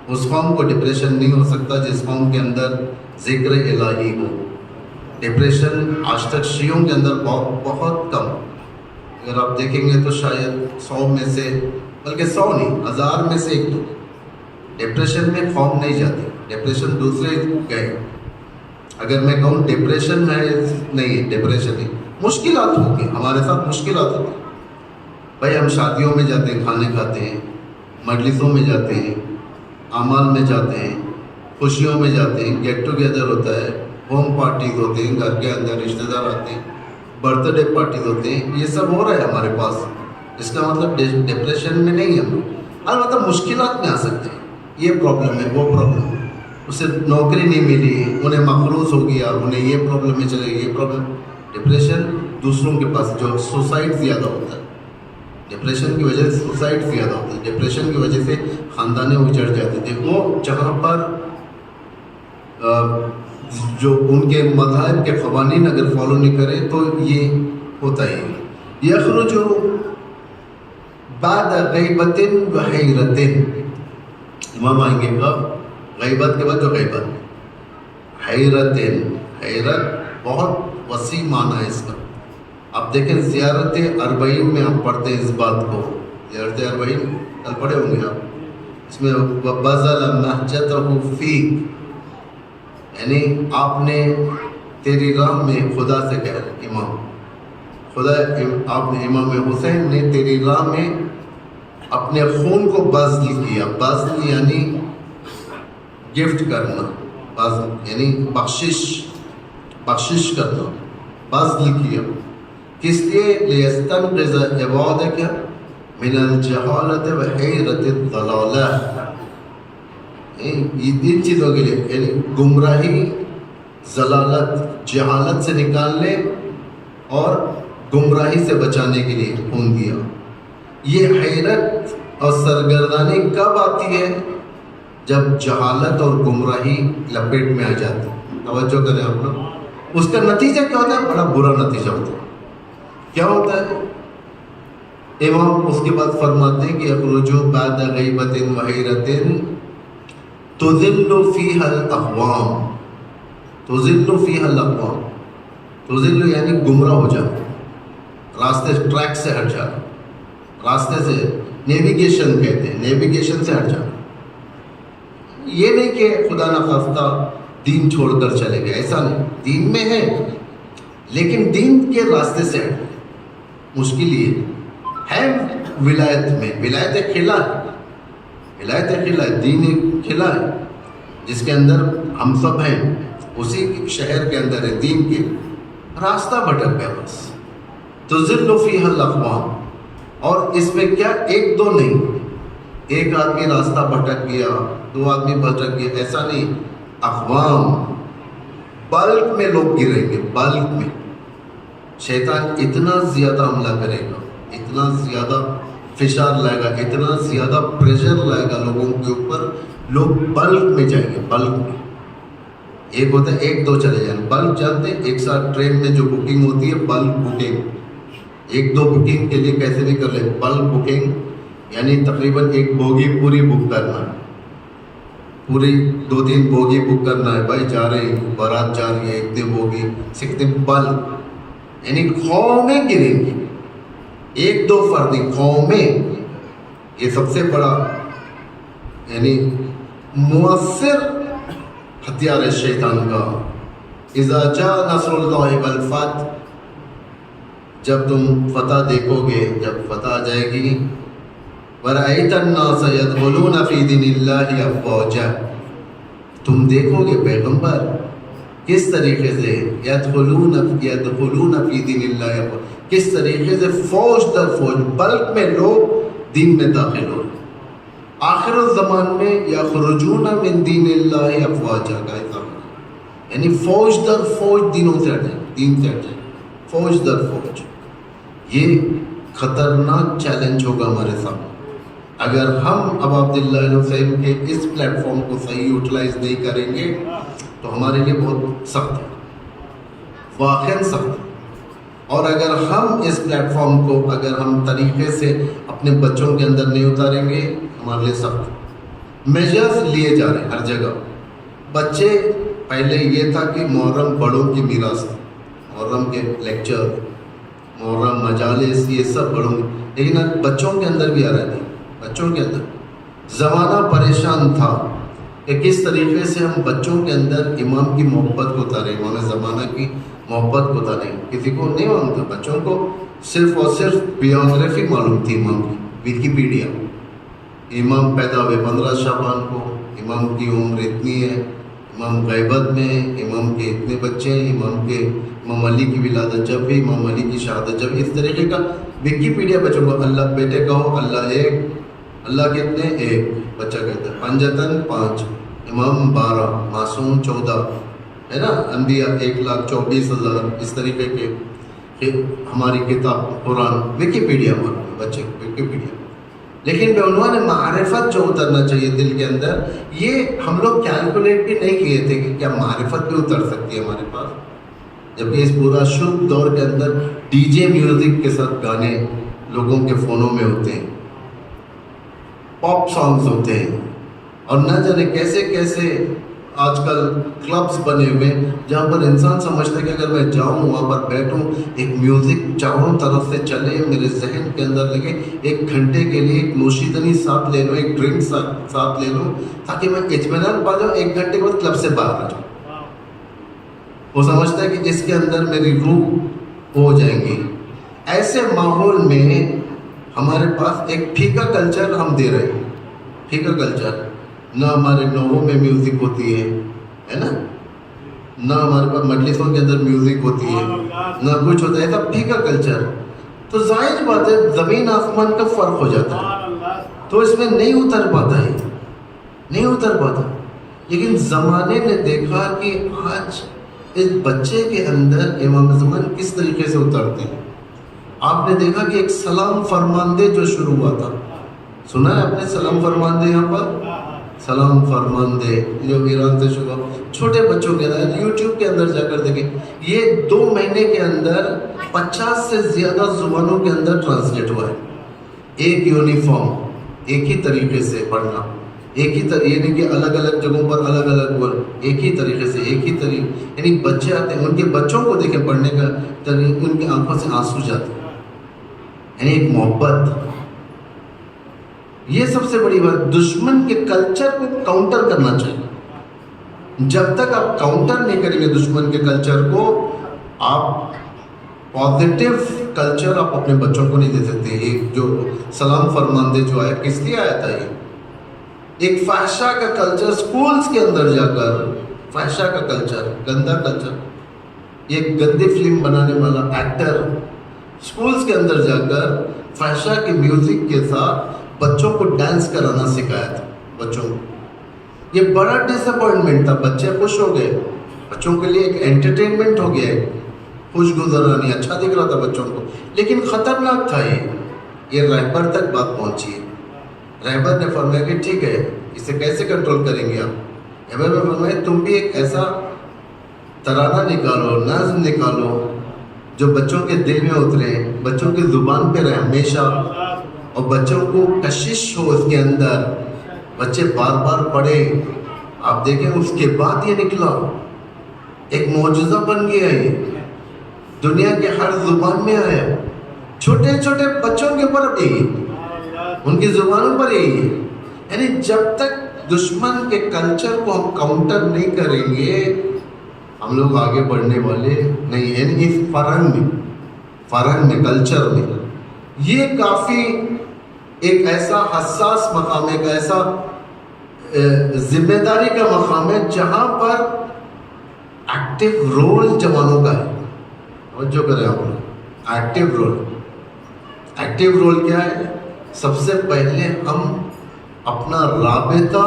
اس قوم کو ڈپریشن نہیں ہو سکتا جس قوم کے اندر ذکر الہی ہو. ڈپریشن آج تک شیعوں کے اندر بہت کم. اگر آپ دیکھیں گے تو شاید 100 میں سے، بلکہ 100 نہیں، 1000 میں سے 1 ڈپریشن میں قوم نہیں جاتی. ڈپریشن دوسرے گئے. اگر میں کہوں ڈپریشن میں نہیں، ڈپریشن نہیں، مشکلات ہوگی ہمارے ساتھ، مشکلات ہوگی بھائی. ہم شادیوں میں جاتے ہیں، کھانے کھاتے ہیں، مجلسوں میں جاتے ہیں، اعمال میں جاتے ہیں، خوشیوں میں جاتے ہیں، گیٹ ٹوگیدر ہوتا ہے، ہوم پارٹیز ہوتے ہیں، گھر کے اندر رشتہ دار آتے ہیں، برتھ ڈے پارٹیز ہوتے ہیں، یہ سب ہو رہا ہے ہمارے پاس. اس کا مطلب ڈپریشن میں نہیں ہے ہم. البتہ مشکلات میں آ سکتے ہیں، یہ پرابلم ہے، وہ پرابلم ہے، اسے نوکری نہیں ملی، انہیں مقروض ہو گیا، انہیں یہ پرابلم میں چلے گئی، یہ پرابلم. ڈپریشن دوسروں کے پاس جو سوسائڈ زیادہ ہوتا ہے، ڈپریشن کی وجہ سے سوسائڈ زیادہ ہوتا ہے، ڈپریشن کی وجہ سے خاندانیں اجڑ جاتے تھے. وہ جہاں پر جو ان کے مذاہب کے قوانین اگر فالو نہیں کرے تو یہ ہوتا ہی ہے. یخرج بعد غیبت و حیرت، امام آئیں گے کب؟ غیبت کے بعد جو غیبت، حیرت، حیرت بہت وسیع معنی ہے اس کا. آپ دیکھیں زیارت اربعین میں آپ پڑھتے ہیں اس بات کو، زیارت اربعین کل پڑھے ہوں گے آپ، اس میں وَبَذَلَ مَحْجَتَهُ فِيكَ، یعنی آپ نے تیری راہ میں خدا سے کہہ رہے امام خدا، آپ نے امام حسین نے تیری راہ میں اپنے خون کو بذل کیا. بذل یعنی گفٹ کرنا، بذل یعنی بخشش کرنا، بذل کیا. کس لیے؟ لِيَسْتَنْقِذَ عِبَادَكَ مِنَ الْجَهَالَةِ وَحَيْرَةِ الضَّلَالَةِ، ان چیزوں کے لیے، یعنی گمراہی، ضلالت، جہالت سے نکالنے اور گمراہی سے بچانے کے لیے خون دیا. یہ حیرت اور سرگردانی کب آتی ہے؟ جب جہالت اور گمراہی لپیٹ میں آ جاتی ہے. توجہ کریں آپ لوگ، اس کا نتیجہ کیا ہوتا ہے؟ بڑا برا نتیجہ ہوتا ہے. کیا ہوتا ہے؟ امام اس کے بعد فرماتے ہیں کہ یخرج بعد غیبت و حیرت تذل فیہا الاقوام، تذل فیہا الاقوام، تذل یعنی گمراہ ہو جانا، راستے ٹریک سے ہٹ جانا، راستے سے، نیویگیشن کہتے ہیں، نیویگیشن سے ہٹ جانا. یہ نہیں کہ خدا نخواستہ دین چھوڑ کر چلے گئے، ایسا نہیں، دین میں ہے لیکن دین کے راستے سے ہٹ. مشکل یہ ہے ولایت میں، ولایت ایک قلعہ ہے، ولایت ایک قلعہ ہے، دین ایک قلعہ ہے جس کے اندر ہم سب ہیں، اسی شہر کے اندر ہے، دین کے. راستہ بھٹک گیا بس. تذل فیہا الاقوام، اور اس میں کیا ایک دو نہیں، ایک آدمی راستہ بھٹک گیا، دو آدمی بھٹک گیا، ایسا نہیں، اقوام، بلک میں لوگ گریں گے، بلک میں. شیطان اتنا زیادہ حملہ کرے گا، اتنا زیادہ فشار لائے گا، اتنا زیادہ پریشر لائے گا لوگوں کے اوپر، لوگ بلک میں جائیں گے، بلک میں. ایک ہوتا ہے ایک دو چلے جائیں، بلک جانتے ہیں، ایک ساتھ ٹرین میں جو بکنگ ہوتی ہے بلک بکنگ، ایک دو بکنگ کے لیے کیسے بھی کر لیں، بلک بکنگ یعنی تقریباً ایک بوگی پوری بک کرنا ہے، پوری 2-3 بوگی بک کرنا ہے. بھائی جا رہے ہیں، بارات جا رہی ہے، ایک دن بوگی، سکھتے بلک یعنی قومیں گریں گی، ایک دو فردی قومیں. یہ سب سے بڑا یعنی مؤثر ہتھیار ہے شیطان کا. اذا جاء نصر اللہ والفتح، جب تم فتح دیکھو گے، جب فتح آ جائے گی، وَرَأَيْتَ النَّاسَ يَدْخُلُونَ فِي دِينِ اللَّهِ أَفْوَاجًا، تم دیکھو گے پیغمبر کس طریقے سے يَدْخُلُونَ فِي دِينِ اللَّهِ، کس طریقے سے فوج در فوج، بلک میں لوگ دین میں داخل ہو. آخر الزمان میں یخرجون من دین اللہ افواجا کا اطلاق، یعنی فوج در فوج دینوں سے ہٹ جائیں، دین سے ہٹ جائیں، فوج در فوج. یہ خطرناک چیلنج ہوگا ہمارے سامنے اگر ہم اب عبداللہ الحسین کے اس پلیٹ فارم کو صحیح یوٹیلائز نہیں کریں گے تو ہمارے لیے بہت سخت ہے، واقعاً سخت ہے. اور اگر ہم اس پلیٹ فارم کو اگر ہم طریقے سے اپنے بچوں کے اندر نہیں اتاریں گے ہمارے لیے سخت. میجرز لیے جا رہے ہیں ہر جگہ. بچے پہلے یہ تھا کہ محرم بڑوں کی میراث تھی، محرم کے لیکچر، محرم مجالس، یہ سب بڑوں کی، لیکن اب بچوں کے اندر بھی آ رہے تھے. بچوں کے اندر زمانہ پریشان تھا کہ کس طریقے سے ہم بچوں کے اندر امام کی محبت کو اتاریں، امام زمانہ کی محبت کو اتاریں. کسی کو نہیں معلوم تھا، بچوں کو صرف اور صرف بیوگرافی معلوم تھی امام کی، ویکیپیڈیا. امام پیدا ہوئے 15 شعبان کو، امام کی عمر اتنی ہے، امام غیبت میں، امام کے اتنے بچے ہیں، امام علی کی ولادت جب بھی، امام علی کی شہادت جب، اس طریقے کا ویکیپیڈیا بچوں کو. اللہ بیٹے کہو اللہ ایک، اللہ کتنے ایک، بچہ کہتا ہے پنجتن 5، امام 12، معصوم 14 ہے نا، انبیاء 1,24,000. اس طریقے کے پھر ہماری کتاب قرآن ویکیپیڈیا بچے ویکیپیڈیا. لیکن بعنوان معرفت جو اترنا چاہیے دل کے اندر، یہ ہم لوگ کیلکولیٹ بھی نہیں کیے تھے کہ کیا معرفت بھی اتر سکتی ہے ہمارے پاس. جبکہ اس پورا شدھ دور کے اندر ڈی جے میوزک کے ساتھ گانے لوگوں کے فونوں میں ہوتے ہیں، پاپ سانگز ہوتے ہیں، اور نہ جانے کیسے کیسے آج کل کلبز بنے ہوئے جہاں پر انسان سمجھتا ہے کہ اگر میں جاؤں وہاں پر بیٹھوں، ایک میوزک چاروں طرف سے چلے، میرے ذہن کے اندر لگے، 1 گھنٹے کے لیے ایک نوشیدنی ساتھ لے لوں، ایک ڈرنک ساتھ لے لوں، تاکہ میں اطمینان پا جاؤں، 1 گھنٹے کے بعد کلب سے باہر آ جاؤں. وہ سمجھتا ہے کہ جس کے اندر میری روح ہو جائیں گی. ایسے ماحول میں ہمارے پاس ایک پھیکا کلچر ہم دے رہے ہیں، پھیکا کلچر. نہ ہمارے نوحوں میں میوزک ہوتی ہے نا، نہ ہمارے پاس مجلسوں کے اندر میوزک ہوتی ہے، نہ کچھ ہوتا ہے، ایسا پھیکا کلچر. تو ظاہر بات ہے زمین آسمان کا فرق ہو جاتا ہے، تو اس میں نہیں اتر پاتا ہے، نہیں اتر پاتا. لیکن زمانے نے دیکھا کہ آج اس بچے کے اندر امام زمان کس طریقے سے اترتے ہیں. آپ نے دیکھا کہ ایک سلام فرماندے جو شروع ہوا تھا، سنا ہے آپ نے سلام فرماندے؟ یہاں پر سلام فرماندے جو ایران سے شروع، چھوٹے بچوں کے اندر یوٹیوب کے اندر جا کر دیکھیں، یہ 2 مہینے کے اندر 50 سے زیادہ زبانوں کے اندر ٹرانسلیٹ ہوا ہے. ایک یونیفارم، ایک ہی طریقے سے پڑھنا، ایک ہی یعنی کہ الگ الگ جگہوں پر الگ الگ ورڈ، ایک ہی طریقے سے، ایک ہی طریقے، یعنی بچے آتے ہیں، ان کے بچوں کو دیکھیں پڑھنے کا طریقہ، ان کی آنکھوں سے آنسو جاتے ہیں، یعنی ایک محبت. یہ سب سے بڑی بات، دشمن کے کلچر کو کاؤنٹر کرنا چاہیے. جب تک آپ کاؤنٹر نہیں کریں گے دشمن کے کلچر کو، آپ پازیٹیو کلچر آپ اپنے بچوں کو نہیں دے سکتے. ایک جو سلام فرماندے جو آیا، کس لیے آیا تھا؟ یہ ایک فحشا کا کلچر سکولز کے اندر جا کر، فحشا کا کلچر، گندا کلچر، ایک گندی فلم بنانے والا ایکٹر سکولز کے اندر جا کر فحشا کے میوزک کے ساتھ بچوں کو ڈانس کرانا سکھایا تھا بچوں کو. یہ بڑا ڈس اپوائنٹمنٹ تھا. بچے خوش ہو گئے، بچوں کے لیے ایک انٹرٹینمنٹ ہو گیا ہے، خوش گزرانی، اچھا دکھ رہا تھا بچوں کو. لیکن خطرناک تھا یہ رہبر تک بات پہنچی ہے. رہبر نے فرمایا کہ ٹھیک ہے، اسے کیسے کنٹرول کریں گے آپ؟ رہبر نے فرمایا تم بھی ایک ایسا ترانہ نکالو، نظم نکالو جو بچوں کے دل میں اترے، بچوں کی زبان پہ رہے ہمیشہ، اور بچوں کو کشش ہو اس کے اندر، بچے بار بار پڑھے. آپ دیکھیں اس کے بعد یہ نکلا، ایک معجزہ بن گیا، یہ دنیا کے ہر زبان میں آیا. چھوٹے چھوٹے بچوں کے اوپر بھی، ان کی زبانوں پر یہی ہے. یعنی جب تک دشمن کے کلچر کو ہم کاؤنٹر نہیں کریں گے، ہم لوگ آگے بڑھنے والے نہیں. یعنی اس فرہنگ میں کلچر میں یہ کافی ایک ایسا حساس مقام ہے، ایک ایسا ذمہ داری کا مقام ہے جہاں پر ایکٹیو رول جوانوں کا ہے. اور جو کریں آپ لوگ ایکٹیو رول کیا ہے؟ سب سے پہلے ہم اپنا رابطہ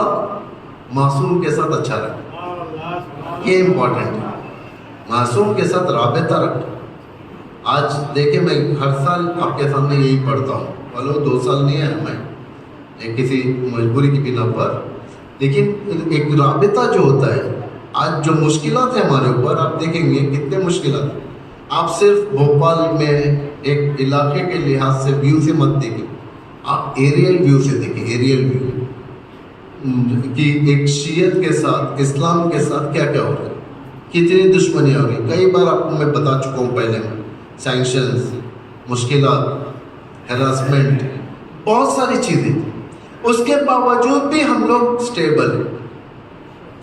معصوم کے ساتھ اچھا رکھیں، یہ امپورٹنٹ ہے. معصوم کے ساتھ رابطہ رکھیں. آج دیکھیں میں ہر سال آپ کے سامنے یہی پڑھتا ہوں، فلو 2 سال نہیں آیا میں کسی مجبوری کی بنا پر، لیکن ایک رابطہ جو ہوتا ہے. آج جو مشکلات ہیں ہمارے اوپر، آپ دیکھیں گے کتنے مشکلات. آپ صرف بھوپال میں ایک علاقے کے لحاظ سے ویو سے مت دیکھیں، آپ ایریل ویو سے دیکھیں. ایریل ویو کہ ایک شیعت کے ساتھ، اسلام کے ساتھ کیا کیا ہو رہا ہے، کتنی دشمنیاں ہو رہی. کئی بار آپ کو میں بتا چکا ہوں پہلے میں، سینکشنز، مشکلات، ہیراسمنٹ، بہت ساری چیزیں. اس کے باوجود بھی ہم لوگ سٹیبل ہیں.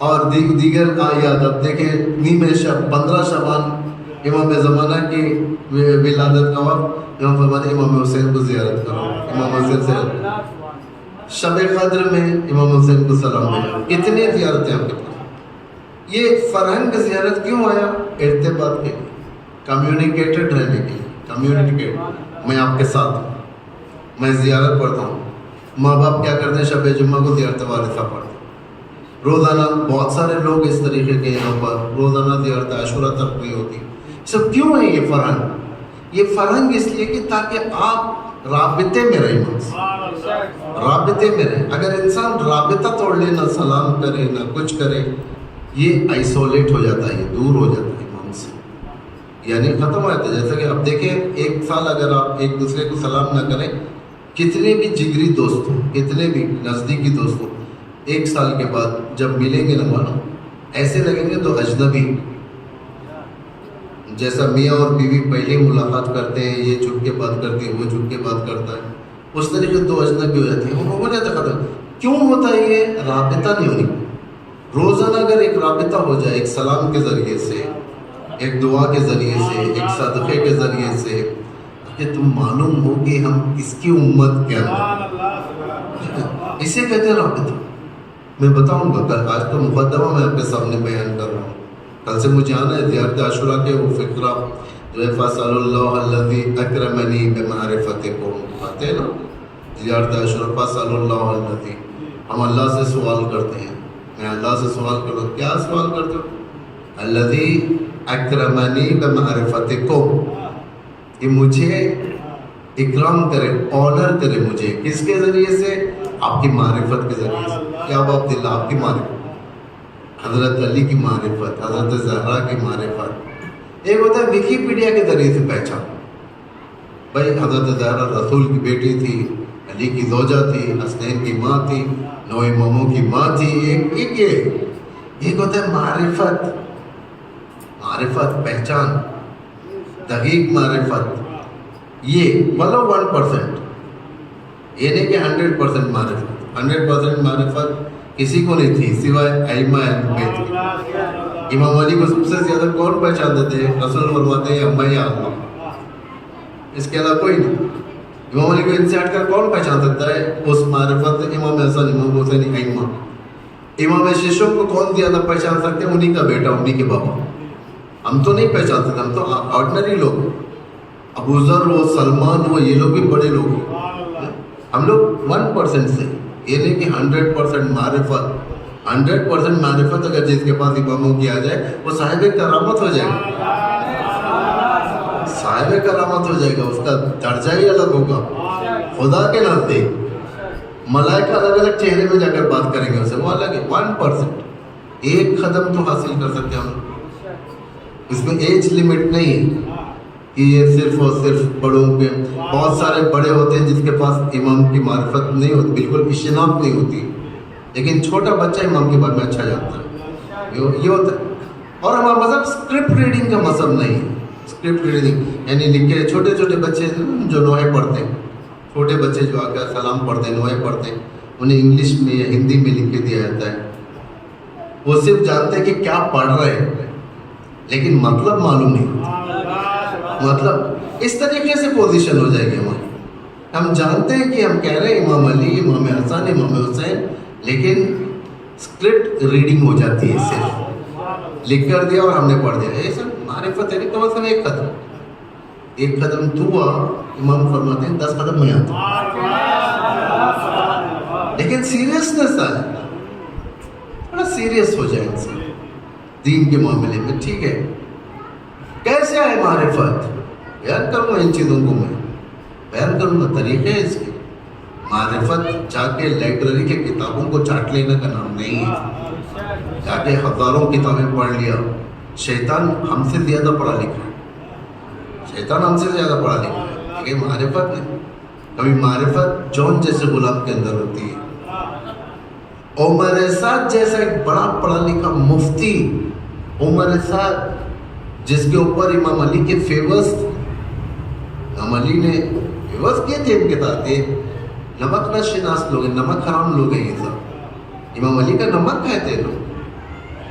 اور دیگر آیات. اب دیکھیں نیم شب 15 شعبان امام زمانہ کی ولادت کا وقت امام فرماتے ہیں امام حسین کو زیارت کرو. امام حسین سے شب قدر میں امام حسین کو سلام بھیجو. کتنی زیارتیں آپ کے پاس. یہ فرہنگ زیارت کیوں آیا؟ ارتباط کے لیے, کمیونیکیٹڈ رہنے کے لیے. کمیونیکیٹ, میں آپ کے ساتھ ہوں, میں زیارت پڑھتا ہوں. ماں باپ کیا کرتے ہیں؟ شب جمعہ کو زیارت وارثہ پڑھتے ہیں. روزانہ بہت سارے لوگ اس طریقے کے یہاں پر روزانہ زیارت عاشورہ ترقی ہوتی. سب کیوں ہے یہ فرہنگ؟ یہ فرہنگ اس لیے کہ تاکہ آپ رابطے میں رہیں. رابطے میں رہیں. اگر انسان رابطہ توڑ لے, نہ سلام کرے نہ کچھ کرے, یہ آئسولیٹ ہو جاتا ہے, دور ہو جاتا ہے امام سے, یعنی ختم ہو جاتا ہے. جیسا کہ آپ دیکھیں 1 سال اگر آپ ایک دوسرے کو سلام نہ کریں, کتنے بھی جگری دوست ہوں, کتنے بھی نزدیکی دوست ہوں, 1 سال کے بعد جب ملیں گے نہ مانو ایسے لگیں گے تو اجنبی. جیسا میاں اور بیوی پہلے ملاقات کرتے ہیں, یہ جھک کے بات کرتی ہے, وہ جھک کے بات کرتا ہے, اس طریقے سے 2 اجنبی ہو جاتے ہیں, ہو جاتا ہے ختم. کیوں ہوتا ہے یہ؟ رابطہ نہیں ہونی. روزانہ اگر ایک رابطہ ہو جائے, ایک سلام کے ذریعے سے, ایک دعا کے ذریعے سے, ایک صدقے کے ذریعے سے, کہ تم معلوم ہو کہ ہم کس کی امت کے اندر, اسے کہتے ہیں رابطہ. میں بتاؤں گا کل, آج تو مقدمہ میں آپ کے سامنے بیان کر رہا ہوں, کل سے مجھے آنا ہے زیارت عاشورہ کے وہ فقرہ جو ہے فَصَلُ اللَّهَ الَّذِي أَكْرَمَنِي بِمَعْرِفَتِكُمْ آتے ہیں نا, زیارت عاشورہ فَصَلُ اللَّهَ الَّذِي. ہم اللہ سے سوال کرتے ہیں, میں اللہ سے سوال کرتا ہوں. کیا سوال کرتے ہو؟ الَّذِي أَكْرَمَنِي بِمَعْرِفَتِكُمْ, کہ مجھے اکرام کرے, آنر کرے مجھے. کس کے ذریعے سے؟ آپ کی معرفت کے ذریعے سے. کیا باب دلہ آپ کی معرفت, حضرت علی کی معرفت, حضرت زہرا کی معرفت. ایک ہوتا ہے ویکیپیڈیا کے ذریعے سے پہچان. بھائی حضرت زہرا رسول کی بیٹی تھی, علی کی زوجہ تھی, حسنین کی ماں تھی, 9 اماموں کی ماں تھی. ایک ہوتا ہے معرفت, معرفت پہچان, دقیق معرفت. یہ مطلب 1%, یہ نہیں کہ 100% معرفت. 100% معرفت کسی کو نہیں تھی سوائے ائمہ اہل بیت کے. امام علی کو سب سے زیادہ کون پہچانتے تھے؟ رسول فرماتے ہیں اما یا اللہ, اس کے علاوہ کوئی نہیں. امام علی کو ان سے ہٹ کر کون پہچان سکتا ہے اس معرفت؟ امام حسن, امام حسین, ائمہ. امام شیشوں کو کون زیادہ پہچان سکتے ہیں؟ انہی کا بیٹا, انہی کے بابا. ہم تو نہیں پہچان سکتے, ہم تو آرڈنری لوگ. ابو ذر ہو, سلمان ہو, یہ لوگ بھی بڑے لوگ ہیں. ہم لوگ 1% سے, یہ نہیں کہ 100% معرفت. 100% معرفت اگر جس کے پاس اماموں کی آ جائے وہ صاحب کرامت ہو جائے گا, صاحب کرامت ہو جائے گا. اس کا درجہ ہی الگ ہوگا خدا کے نزدیک. ملائکہ الگ الگ چہرے میں جا کر بات کریں گے اسے, وہ الگ ہے. 1% ایک قدم تو حاصل کر سکتے ہم. اس میں ایج لمٹ نہیں ہے کہ یہ صرف اور صرف بڑوں کے. بہت سارے بڑے ہوتے ہیں جس کے پاس امام کی معرفت نہیں ہوتی, بالکل اشناخت نہیں ہوتی, لیکن چھوٹا بچہ امام کے بارے میں اچھا جانتا ہے. یہ ہوتا ہے. اور ہمارا مذہب اسکرپٹ ریڈنگ کا مذہب نہیں ہے. اسکرپٹ ریڈنگ یعنی لکھے چھوٹے چھوٹے بچے جو نوحے پڑھتے ہیں, چھوٹے بچے جو آ کر سلام پڑھتے ہیں, نوحے پڑھتے ہیں, انہیں انگلش میں یا ہندی میں لکھ کے دیا جاتا ہے. وہ صرف جانتے ہیں کہ کیا پڑھ رہے ہیں, لیکن مطلب معلوم نہیں ہوتا. مطلب اس طریقے سے پوزیشن ہو جائے گی ہماری. ہم جانتے ہیں کہ ہم کہہ رہے ہیں امام علی, امام حسن, امام حسین, لیکن اسکرپٹ ریڈنگ ہو جاتی ہے. صرف لکھ کر دیا اور ہم نے پڑھ دیا. یہ سب معرفت ہے نہیں. کم از کم ایک قدم تو آ, امام فرماتے ہیں 10 قدم میں آتا. لیکن سیریسنس آئے, تھوڑا سیریس ہو جائے انسان دین کے معاملے میں. ٹھیک ہے, کیسے آئے معرفت؟ بیان کروں گا ان چیزوں کو, میں بیان کروں گا طریقے اس کے. معرفت جا کے لائبریری کے کتابوں کو چاٹ لینے کا نام نہیں ہے. جا کے ہزاروں کتابیں پڑھ لیا. شیطان ہم سے زیادہ پڑھا لکھا ہے, شیطان ہم سے زیادہ پڑھا لکھا ہے, لیکن معرفت نہیں. کبھی معرفت جون جیسے غلام کے اندر ہوتی ہے. عمر سعد جیسا ایک بڑا پڑھا لکھا مفتی, عمر سعد جس کے اوپر امام علی کے فیورز تھے. امام علی نے فیورز کیے تھے ان کے ساتھ. نمک نہ شناس لوگ ہیں, نمک حرام لوگ ہیں یہ سب. امام علی کا نمک کھاتے لوگ,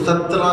17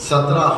17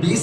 20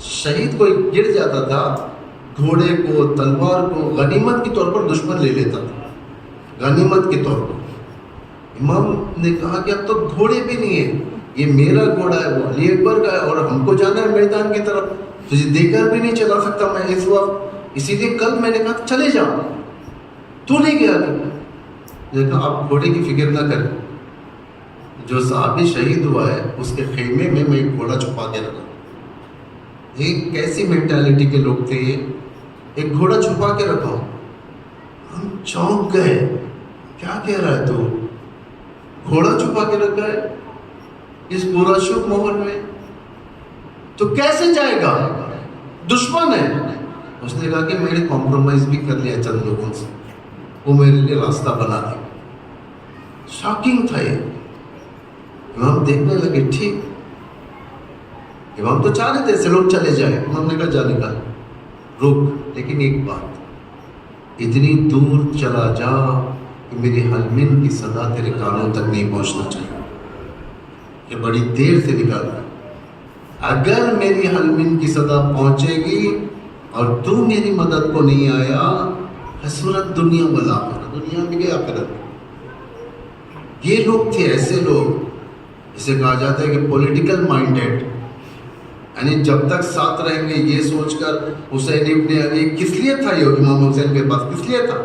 شہید کوئی گر جاتا تھا، گھوڑے کو تلوار کو غنیمت کے طور پر دشمن لے لیتا تھا، غنیمت کے طور پر۔ امام نے کہا کہ اب تو گھوڑے بھی نہیں ہیں، یہ میرا گھوڑا ہے، وہ علی اکبر کا ہے، اور ہم کو جانا ہے میدان کی طرف، تجھے دے کر بھی نہیں چلا سکتا میں اس وقت، اسی لیے کل میں نے کہا چلے جاؤ، تو نہیں گیا۔ دیکھا آپ گھوڑے کی فکر نہ کریں، جو صحابی شہید ہوا ہے اس کے خیمے میں ایک گھوڑا چھپا کے رکھا۔ ایک کیسی مینٹالٹی کے لوگ تھے یہ، ایک گھوڑا چھپا کے رکھا۔ ہم چونک گئے، کیا کہہ رہا ہے تو، گھوڑا چھپا کے رکھا ہے اس پورا شب ماحول میں، تو کیسے جائے گا، دشمن ہے۔ اس نے کہا کہ میں نے کمپرومائز بھی کر لیا چند لوگوں سے، وہ میرے لیے راستہ بنا دیا۔ شاکنگ تھا یہ۔ امام دیکھنے لگے، ٹھیک، امام تو چاہ رہے تھے ایسے لوگ چلے جائیں، امام نے کہا جا نکل، رک، لیکن ایک بات، اتنی دور چلا جا کہ میری حلمن کی صدا تیرے کانوں تک نہیں پہنچنا چاہیے، یہ بڑی دیر سے نکال رہا ہے، اگر میری حلمن کی صدا پہنچے گی اور تو میری مدد کو نہیں آیا، حسرت دنیا والآخرہ، دنیا میں گیا آخرت۔ یہ لوگ تھے، ایسے لوگ جسے کہا جاتا ہے کہ پولیٹیکل مائنڈیڈ، یعنی جب تک ساتھ رہیں گے یہ سوچ کر، حسین ابن علی کس لیے تھا، یہ امام حسین کے پاس کس لیے تھا،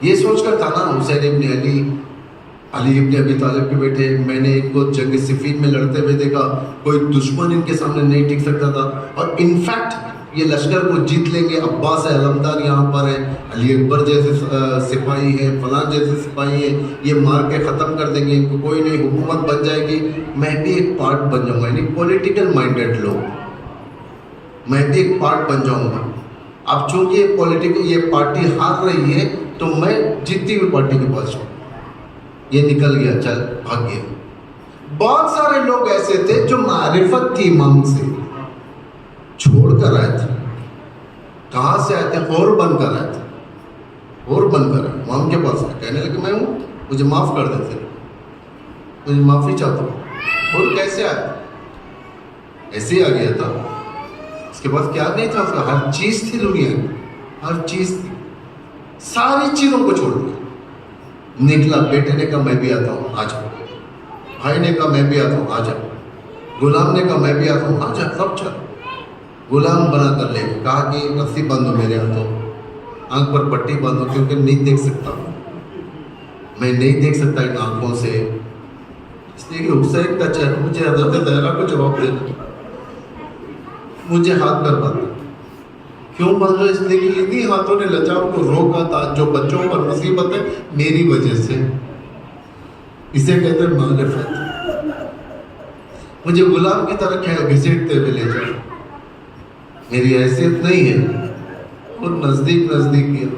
یہ سوچ کر تھا نا، حسین ابن علی، علی ابن ابی طالب کے بیٹے، میں نے ان کو جنگ صفین میں لڑتے ہوئے دیکھا، کوئی دشمن ان کے سامنے نہیں ٹک سکتا تھا، اور انفیکٹ یہ لشکر کو جیت لیں گے، عباس علمدار یہاں پر ہے، علی اکبر جیسے سپاہی ہیں، فلاں جیسے سپاہی ہیں، یہ مار کے ختم کر دیں گے، ان کو کوئی نہیں، حکومت بن جائے گی، میں بھی ایک پارٹ بن جاؤں گا، یعنی پولیٹیکل مائنڈیڈ لوگ، میں بھی ایک پارٹ بن جاؤں گا۔ اب چونکہ یہ پارٹی ہار رہی ہے تو میں جیتتی ہوئی پارٹی کے پاس جاؤں، یہ نکل گیا، چل بھاگ گیا۔ بہت سارے لوگ ایسے تھے جو معرفت تھی امام سے، چھوڑ کر آئے تھے، کہاں سے آئے تھے، اور بن کر آئے تھے، اور بن کر آئے، امام کے پاس آئے، کہنے لگے میں ہوں، مجھے معاف کر دیتے، مجھے معافی چاہتا ہوں۔ اور کیسے آئے، ایسے ہی آ گیا تھا، اس کے پاس کیا نہیں تھا، اس کا ہر چیز تھی دنیا میں، ہر چیز تھی، ساری چیزوں کو چھوڑ دیا، نکلا۔ بیٹے نے کہا میں بھی آتا ہوں، آ جا، بھائی نے کہا میں بھی آتا ہوں، آ جا، غلام نے کہا میں بھی آتا ہوں، آ جا، سب چل، غلام بنا کر لے، کہا کہ رسی باندھو میرے ہاتھوں، آنکھ پر پٹی باندھو، کیونکہ نہیں دیکھ سکتا، میں نہیں دیکھ سکتا ان آنکھوں سے، اس لیے کہ حسین کا چہرہ، مجھے حضرت زہرا کو جواب دینا، مجھے ہاتھ پر باندھا، کیوں باندھا، اس لیے کہ انہی ہاتھوں نے لچاؤ کو روکا تھا، جو بچوں پر مصیبت ہے میری وجہ سے، اسے کہتے ہیں معرفت۔ مجھے غلام کی طرح گھسیٹتے ہوئے لے جائے، میری حیثیت نہیں ہے، اور نزدیک کیا۔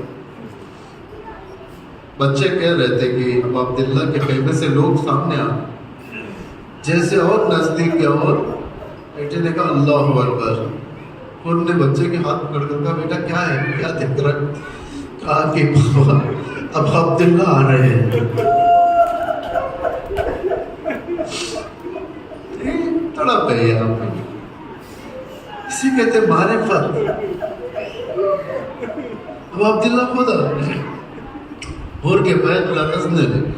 بچے کہہ رہے تھے کہ اب عبداللہ کے خیمے سے لوگ سامنے آ، جیسے اور نزدیک گیا، اور بیٹے نے کہا اللہ اکبر، اور نے بچے کے ہاتھ پکڑ کر کہا بیٹا کیا ہے، کیا دکھ رہا ہے، کہا کہ بابا اب عبداللہ آ رہے ہیں، تڑپ گئے آپ، اسی کہتے معرفت، اب عبداللہ خود آ رہے ہیں، اور کے بعد لفظنے لگے،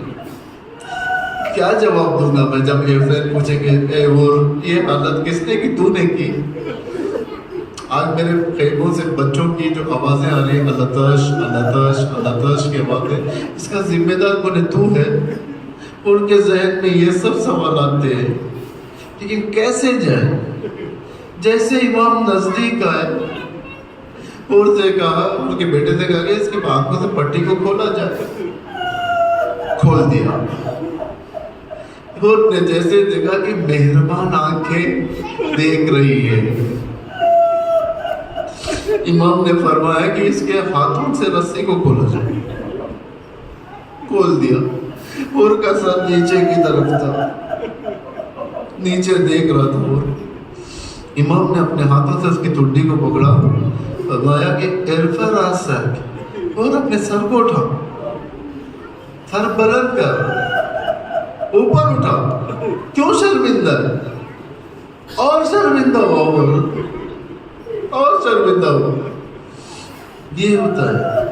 کیا جواب دوں گا میں جب حسین پوچھیں گے اے اور یہ حالت کس نے کی، تو نے کی، آج میرے خیموں سے بچوں کی جو آوازیں آ رہی ہیں، اللہ کی آوازیں، اس کا ذمہ دار کون ہے، تو ہے۔ ان کے ذہن میں یہ سب سوالات تھے، لیکن کیسے جائے، جیسے امام نزدیک آئے، اور سے کہا، ان کے بیٹے سے کہا کہ اس کی آنکھوں سے پٹی کو کھولا جائے، کھول دیا، اور نے جیسے دیکھا کہ مہربان آنکھیں دیکھ رہی ہے، امام نے فرمایا کہ اس کے ہاتھوں سے رسی کو کھولا جائے، کھول دیا، اور کا سر نیچے کی طرف تھا، نیچے دیکھ رہا تھا، اور امام نے اپنے ہاتھوں سے اس کی ٹھڈی کو پکڑا، فرمایا کہ ارفع راسک، اور اپنے سر کو اٹھا، سر بلند کر، اوپر اٹھا، کیوں شرمندہ ہے، اور شرمندہ ہوا، اور شرمندہ ہو. یہ ہوتا ہے.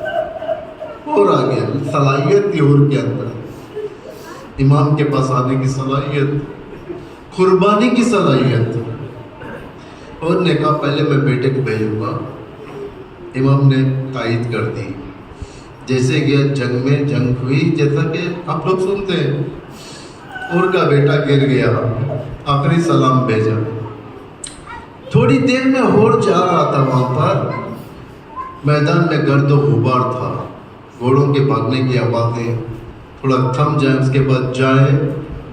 اور آ گیا صلاحیت تھی اور کے اندر, امام کے پاس آنے کی صلاحیت, قربانی کی صلاحیت. اور نے کہا پہلے میں بیٹے کو بھیجوں گا. امام نے تائید کر دی. جیسے گیا جنگ میں, جنگ ہوئی جیسا کہ آپ لوگ سنتے ہیں, اور کا بیٹا گر گیا, آخری سلام بھیجا. تھوڑی دیر میں ہور جا رہا تھا. وہاں پر میدان میں گرد و غبار تھا, گھوڑوں کے بھاگنے کی آوازیں. تھوڑا تھم جائے, اس کے بعد جائے.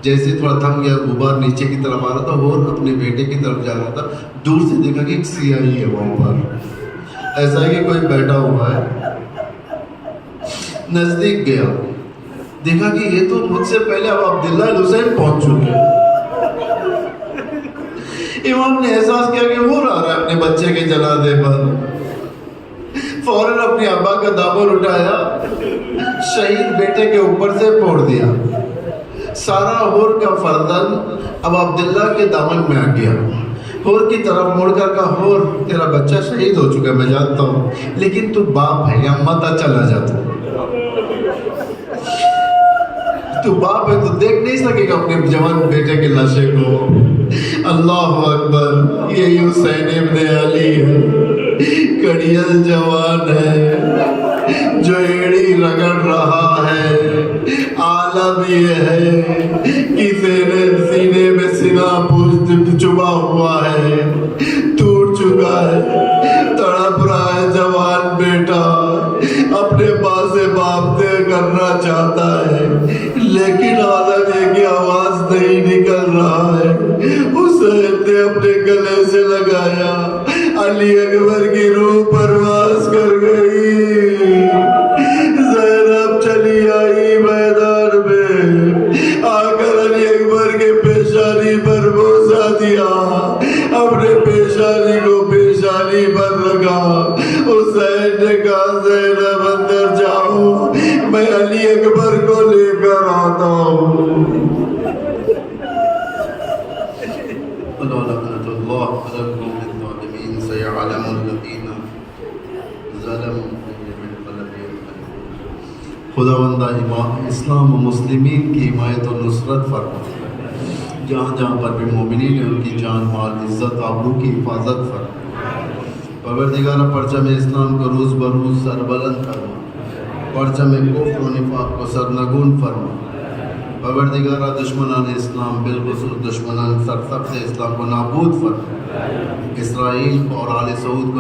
جیسے تھوڑا تھم گیا, غبار نیچے کی طرف آ رہا تھا, اور اپنے بیٹے کی طرف جا رہا تھا. دور سے دیکھا کہ ایک سیاہی ہے وہاں پر, ایسا ہے کہ کوئی بیٹھا ہوا ہے. نزدیک گیا, دیکھا کہ یہ تو مجھ سے پہلے اب عبداللہ الحسین پہنچ چکے. امام نے احساس کیا کہ وہ آ رہا ہے اپنے بچے کے جنازے پر. فوراً اپنے ابا کا دامن اٹھایا, شہید بیٹے کے اوپر سے پھوڑ دیا. سارا ہور کا فردن اب عبداللہ کے دامن میں آ گیا. ہور کی طرف مڑ کر کہا, ہور تیرا بچہ شہید ہو چکا ہے میں جانتا ہوں, لیکن تو باپ ہے, یا متا چلا جاتا. تو باپ ہے تو دیکھ نہیں سکے گا اپنے جوان بیٹے کے لاشے کو. اللہ اکبر, یہی حسین ابن علی ہے, کڑیل جوان ہے, جو ایڑی رگڑ رہا ہے. عالم یہ ہے کہ سینے میں سینہ چبا ہوا ہے, ٹوٹ چکا ہے, تڑپ رہا ہے جوان بیٹا, اپنے ماں سے بابتے کرنا چاہتا ہے, لیکن عالم یہ کہ آواز نہیں نکل رہا ہے. حسین نے اپنے گلے سے لگایا, علی اکبر کی روح پرواز کر گئی. زینب چلی آئی میدان میں, آ کر علی اکبر کے پیشانی پر بوسہ دیا, اپنے پیشانی کو پیشانی پر رکھا. حسین نے کہا زینب اندر جاؤ, میں علی اکبر کو لے کر آتا ہوں. خداوندہ اسلام و مسلمین کی حمایت و نصرت فرما. جہاں جہاں پر بھی مومنین ہیں ان کی جان مال عزت آبرو کی حفاظت فرما. پروردگارہ پرچم اسلام کو روز بروز سربلند فرما, پرچم کفر و نفاق کو سرنگون فرما. پروردگارہ دشمنان اسلام بالخصوص دشمنان سرسبز اسلام کو نابود فرما. اسرائیل اور آل سعود کو